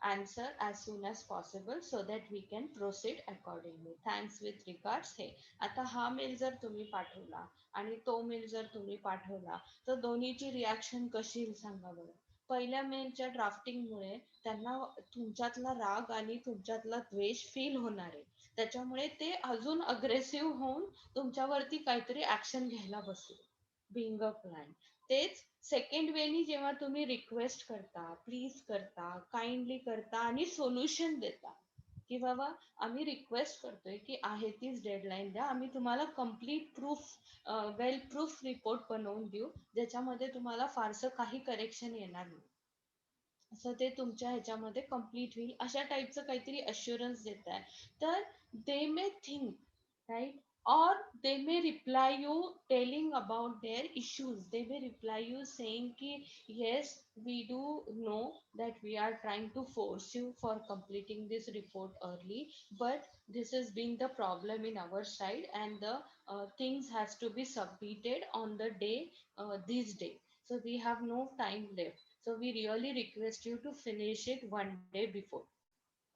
answer as soon as possible so that we can proceed accordingly. Thanks, with regards. हे आता हा mail जर तुम्ही पाठवला आणि तो mail जर तुम्ही पाठवला, तर दोन्हीची रिॲक्शन कशी येईल सांगा बरं? पहिल्या मेलच्या ड्राफ्टिंगमुळे त्यांना तुमच्यातला राग आणि तुमच्यातला द्वेष फील होणार आहे, त्याच्यामुळे ते अजून अग्रेसिव्ह होऊन तुमच्यावरती काहीतरी ऍक्शन घ्यायला बसले, बिंग अ क्लायंट. तेच सेकंड वेनी जेव्हा तुम्ही रिक्वेस्ट करता, प्लीज करता, काइंडली करता आणि सोल्युशन देता, की बाबा आम्ही रिक्वेस्ट करतोय की आहे तीच डेडलाईन द्या, आम्ही तुम्हाला कम्प्लीट प्रूफ, वेल प्रूफ रिपोर्ट बनवून देऊ, ज्याच्यामध्ये तुम्हाला फारसं काही करेक्शन येणार नाही, असं ते तुमच्या ह्याच्यामध्ये कम्प्लीट होईल, अशा टाईपचं काहीतरी अश्युरन्स देत आहे. तर they may think, right? Or they may reply you telling about their issues. They may reply you saying ki yes, we do know that we are trying to force you for completing this report early, but this has been the problem in our side, and the things has to be submitted on the day, this day, so we have no time left, so we really request you to finish it one day before.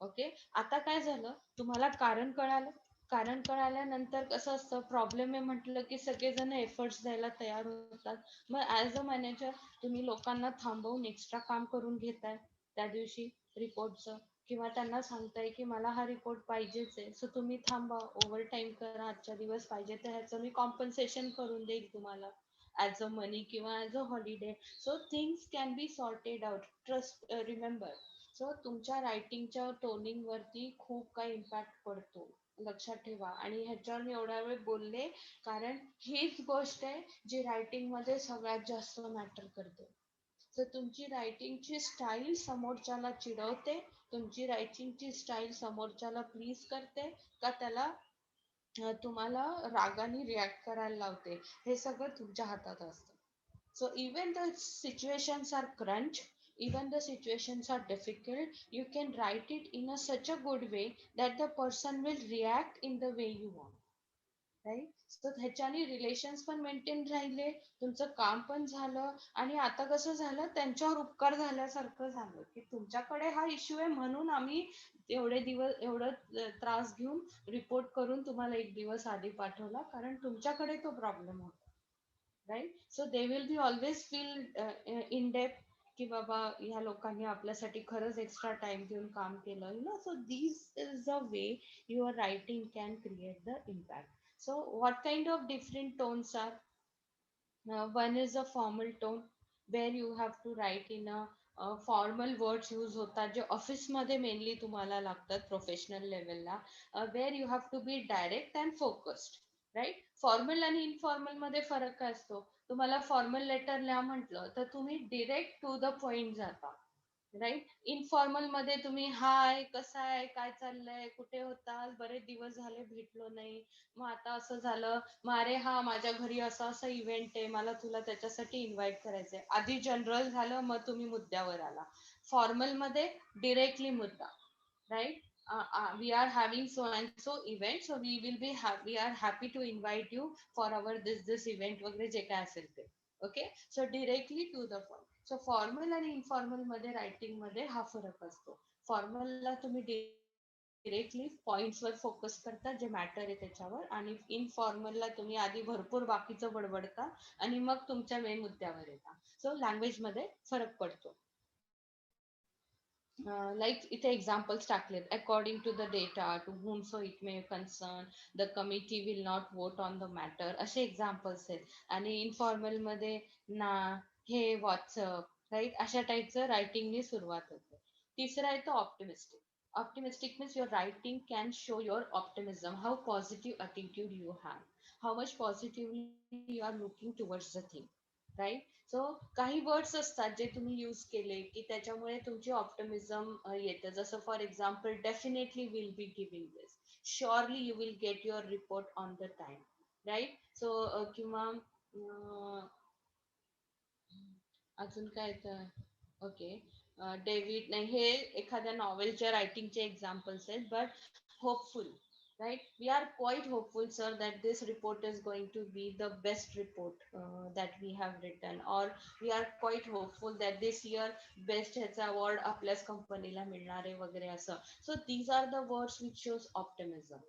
Okay. आता काय झालं, तुम्हाला कारण कळालं, कारण कळाल्यानंतर कसं असतं, problem आहे म्हटलं की सगळेजण एफर्ट्स द्यायला तयार होतात. मग ऍज अ मॅनेजर तुम्ही लोकांना थांबवून एक्स्ट्रा काम करून घेताय त्या दिवशी रिपोर्टचं, किंवा त्यांना सांगताय की मला हा रिपोर्ट पाहिजेच आहे, सो तुम्ही थांबा, ओव्हर टाईम करा, आजच्या दिवस पाहिजे तर ह्याचं मी कॉम्पन्सेशन करून देईल तुम्हाला ऍज अ मनी किंवा as a holiday. So things can be sorted out. Trust, remember. So तुमच्या रायटिंगच्या टोनिंग वरती खूप काही इम्पॅक्ट पडतो, लक्षात ठेवा. आणि ह्याच्यावर मी एवढ्या वेळ बोलले कारण हीच गोष्ट आहे जी रायटिंग मध्ये सगळ्यात जास्त मॅटर करते. तर तुमची रायटिंगची स्टाईल समोरच्याला चिडवते, तुमची रायटिंगची स्टाईल समोरच्याला प्लीज करते, का त्याला तुम्हाला रागाने रिॲक्ट करायला लावते, हे सगळं तुमच्या हातात असतं. So even the situations are crunch, even the situations are difficult, you can write it in a such a good way that the person will react in the way you want, right? So ह्याच्याने relations पण maintain राहिले, तुमचं काम पण झालं, आणि आता कसं झालं, त्यांच्यावर उपकार झाल्यासारखं झालं की तुमच्याकडे हा इश्यू आहे म्हणून आम्ही एवढे दिवस एवढं त्रास घेऊन रिपोर्ट करून तुम्हाला एक दिवस आधी पाठवला, कारण तुमच्याकडे तो प्रॉब्लेम होता, right? So they will be always feel in depth की बाबा ह्या लोकांनी आपल्यासाठी खरंच एक्स्ट्रा टाइम देऊन काम केलं, you know. So this is the way your writing can create the impact. So what kind of different tones are? One is a formal tone where you have to write in a formal words use होतात जे ऑफिसमध्ये mainly तुम्हाला लागतात professional लेवलला, where you have to be direct and focused, right? Formal आणि informal मध्ये फरक काय असतो? तुम्हाला फॉर्मल लेटर लिहा म्हटलं तर तुम्ही डिरेक्ट टू द पॉइंट जाता, राईट. इनफॉर्मल मध्ये तुम्ही हाय, कसा आहे, काय चाललंय, कुठे होता, बरेच दिवस झाले भेटलो नाही, मग आता असं झालं, मग अरे हा माझ्या घरी असा असा इव्हेंट आहे, मला तुला त्याच्यासाठी इन्व्हाइट करायचंय. आधी जनरल झालं, मग तुम्ही मुद्द्यावर आला. फॉर्मल मध्ये डिरेक्टली मुद्दा, right? We are having so and so event, so we are happy to invite you for our this event वगैरे जे काय असेल ते. Okay, so directly to the point. So formal आणि इनफॉर्मल मध्ये रायटिंग मध्ये हा फरक असतो. फॉर्मलला तुम्ही डिरेक्टली पॉइंट्सवर फोकस करता जे मॅटर आहे त्याच्यावर, आणि इनफॉर्मलला तुम्ही आधी भरपूर बाकीचं बडबडता आणि मग तुमच्या मेन मुद्द्यावर येता. सो लँग्वेज मध्ये फरक पडतो. Like इथे examples टाकलेत. According to the data to whom so it may concern, the committee will not vote on the matter, असे examples आहेत. आणि informal मध्ये ना, हे व्हॉट्सअप, राईट, अशा टाईपचं रायटिंगने सुरुवात होते. तिसरं आहे तो optimistic. Optimistic means your writing can show your optimism, how positive attitude you have, how much positively you are looking towards the thing, right. So काही वर्ड्स असतात जे तुम्ही यूज केले की त्याच्यामुळे तुमची ऑप्टिमिझम येतं. जसं for example, definitely will be giving this, surely you will get your report on the time, right. So किंवा अजून काय तर, ओके, डेव्हिड नाही, हे एखाद्या नॉवेलच्या रायटिंगचे एक्झाम्पल्स आहेत. But hopeful, right, we are quite hopeful sir that this report is going to be the best report that we have written, or we are quite hopeful that this year best ह्याचा award आपल्याच कंपनीला मिळणार आहे वगैरे असं. So these are the words which shows optimism,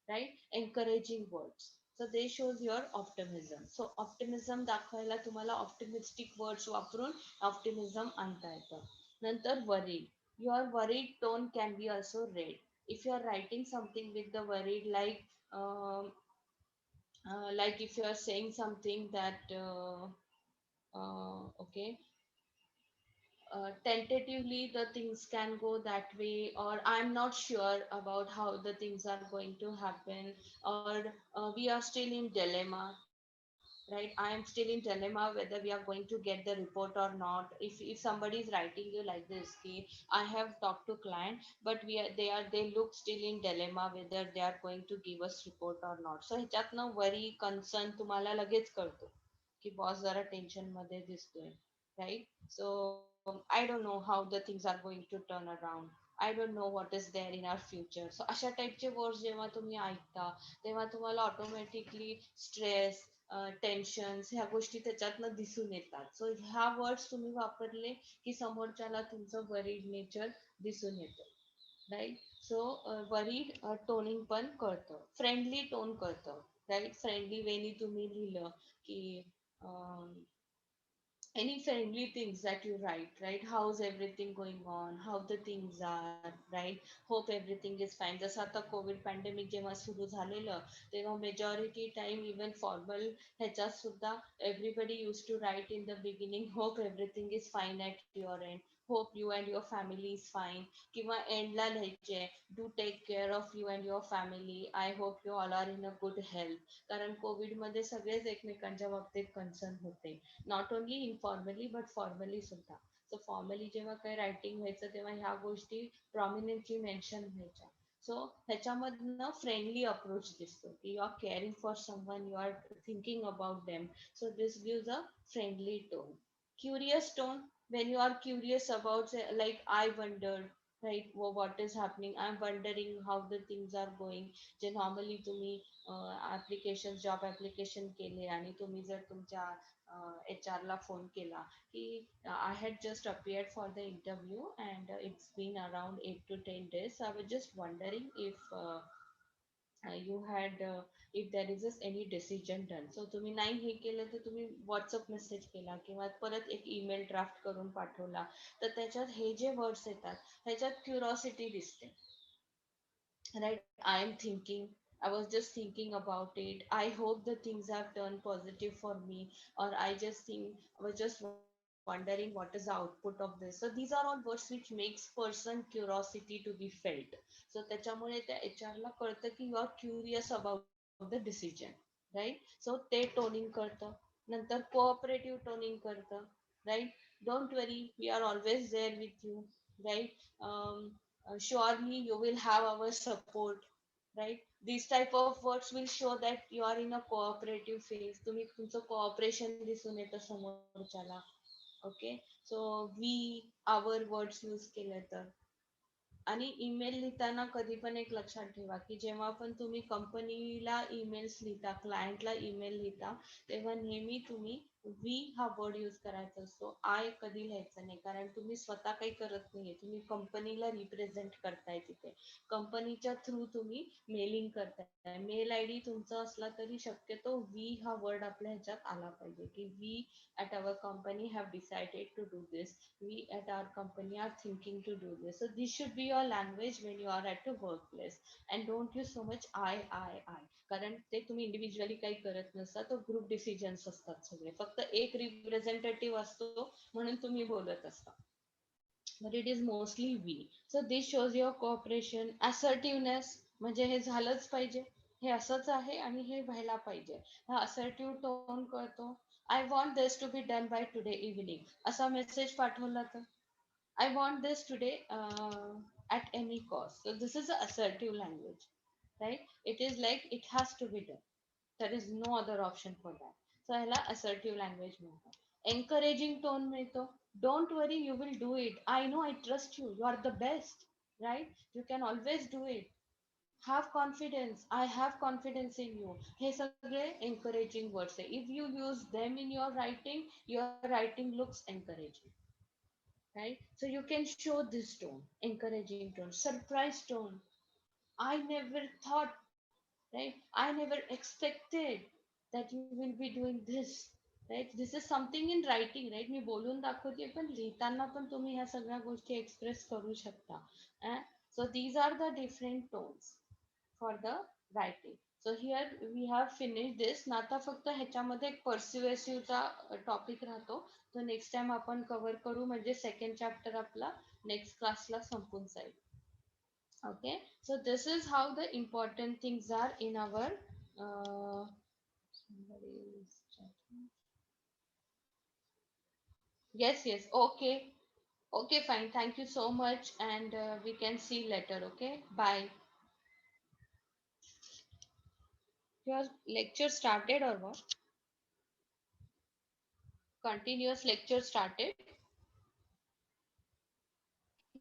right, encouraging words. So they shows your optimism. So optimism दाखवायला तुम्हाला optimistic words वापरून optimism आणता येतं. नंतर worried. Your worried tone can be also read. If you are writing something with the worried, um, like if you are saying something that okay, tentatively the things can go that way, or I'm not sure about how the things are going to happen, or we are still in dilemma, right, I am still in dilemma whether we are going to get the report or not. If somebody is writing you like this ki, I have talked to client, but they look still in dilemma whether they are going to give us report or not. So ह्याच्यातनं worry, concern तुम्हाला लगेच कळतो की boss जरा tension मध्ये दिसतोय, right. So I don't know how the things are going to turn around, I don't know what is there in our future. So अशा टाईपचे वर्ड्स जेव्हा तुम्ही ऐकता तेव्हा तुम्हाला ऑटोमॅटिकली स्ट्रेस, टेन्शन्स ह्या गोष्टी त्याच्यातनं दिसून येतात. सो ह्या वर्ड्स तुम्ही वापरले की समोरच्याला तुमचं वरीड नेचर दिसून येतं, राईट. सो वरीड टोनिंग पण कळतं, फ्रेंडली टोन कळतं, राईट. फ्रेंडली वेनी तुम्ही लिहिलं की any friendly things that you write, right, how's everything going on, how the things are, right, hope everything is fine. जसं आता कोविड पॅन्डेमिक जेव्हा सुरू झालेलं तेव्हा मेजॉरिटी टाइम इवन फॉर्मल ह्याच्यात सुद्धा everybody use to write in the beginning, hope everything is fine at your end, hope you and your family is fine, किंवा एंडला लिहायचे do take care of you and your family, I hope you all are in a good health. कारण कोविडमध्ये सगळेच एकमेकांच्या बाबतीत concern होते, not only informally but formally सुद्धा. सो फॉर्मली जेव्हा काही रायटिंग व्हायचं तेव्हा ह्या गोष्टी प्रॉमिनेंटली मेन्शन व्हायच्या. सो ह्याच्यामधनं फ्रेंडली अप्रोच दिसतो की you are caring for someone, you are thinking about them. So this gives a friendly tone. Curious tone, when you are curious about, say, like I wondered, right, what is happening, I'm wondering how the things are going. जे normally तुम्ही application, job application केले आणि तुम्ही जर तुमच्या HR ला phone केला की I had just appeared for the interview and it's been around 8 to 10 days, so I was just wondering if you had if there is any decision done. So तुम्ही नाही हे केलं तर तुम्ही व्हॉट्सअप मेसेज केला किंवा परत एक ईमेल ड्राफ्ट करून पाठवला, तर त्याच्यात हे जे वर्ड्स येतात ह्याच्यात क्युरॉसिटी दिसते, right. I am thinking, I was just thinking about it, I hope the things have turned positive for me, or I just think, I was just wondering what is the output of this. So these are all words which makes person curiosity to be felt. So त्याच्यामुळे त्या HR ला कळतं की you are curious about the decision, right. So ते toning करतं. नंतर cooperative toning करतं, right. don't worry, we are always there with you, right? Surely you will have our support, right? These type of words will show that you are in a cooperative phase. तुम्ही तुमचं cooperation दिसून येतं समोरच्याला. Okay, so we our words use केले तर. आणि email लिहिताना कधी पण एक लक्षात ठेवा की जेव्हा पण तुम्ही कंपनीला ईमेल्स लिहिता, क्लायंटला ईमेल लिहिता, तेव्हा नेहमी तुम्ही वी हा वर्ड यूज करायचा असतो. आय कधी लिहायचं नाही, कारण तुम्ही स्वतः काही करत नाहीये, तुम्ही कंपनीला रिप्रेझेंट करताय तिथे. कंपनीच्या थ्रू तुम्ही मेलिंग करताय. मेल आय डी तुमचा असला तरी शक्यतो वी हा वर्ड आपल्या ह्याच्यात आला पाहिजे की we at our company have decided to do this, we at our company are thinking to do this. So this should be your language when you are at a workplace, and don't use so much I, कारण ते तुम्ही individually काही करत नसता, तो group decisions असतात सगळे, फक्त एक रिप्रेझेंटेटिव्ह असतो म्हणून तुम्ही बोलत असता, but it is mostly we. So this shows your cooperation. Assertiveness म्हणजे हे झालंच पाहिजे, हे असंच आहे आणि हे व्हायला पाहिजे, हा असर्टिव्ह टोन करतो. I want this to be done by today evening असा मेसेज पाठवला तर I want this today at any cost. So this is a assertive language, right? It is like it has to be done. There is no other option for that. So ह्याला assertive language म्हणतात. Encouraging tone मिळतो. Don't worry, you will do it. I know, I trust you. You are the best, right? You can always do it. Have confidence. I have confidence in you. हे सगळे encouraging words आहे. If you use them in your writing, your writing looks encouraging, right? So you can show this tone, encouraging tone, surprise tone. I never thought, right? I never expected that you will be doing this, right? This is something in writing, right? मी बोलून दाखवते, पण लिहिताना पण तुम्ही ह्या सगळ्या गोष्टी express करू शकता. So these are the different tones for the writing. So here we have finished this. ना आता फक्त ह्याच्यामध्ये एक persuasiveचा टॉपिक राहतो, तो नेक्स्ट टाइम आपण कव्हर करू, म्हणजे सेकंड चॅप्टर आपला नेक्स्ट क्लासला संपून जाईल. Okay, so this is how the important things are in our somebody is chatting. Yes, okay, okay, fine, thank you so much, and we can see later. Okay, bye. Your lecture started or what? Continuous lecture started.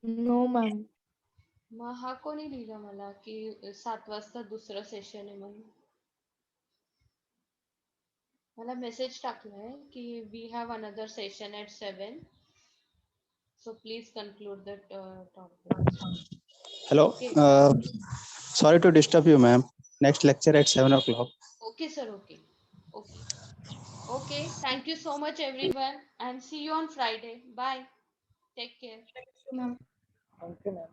No, ma'am. मग हा कोणी लिहिलं मला की 7 वाजता दुसरं session आहे म्हणून? मला मेसेज टाकलाय की we have another session at 7, so please conclude the topic. Hello. Okay. Sorry to disturb you, ma'am. Next lecture at 7 o'clock. Okay, sir. Okay. Okay. Okay. Thank you so much, everyone, and see you on Friday. Bye. Take care. Ma'am. Okay, ma'am.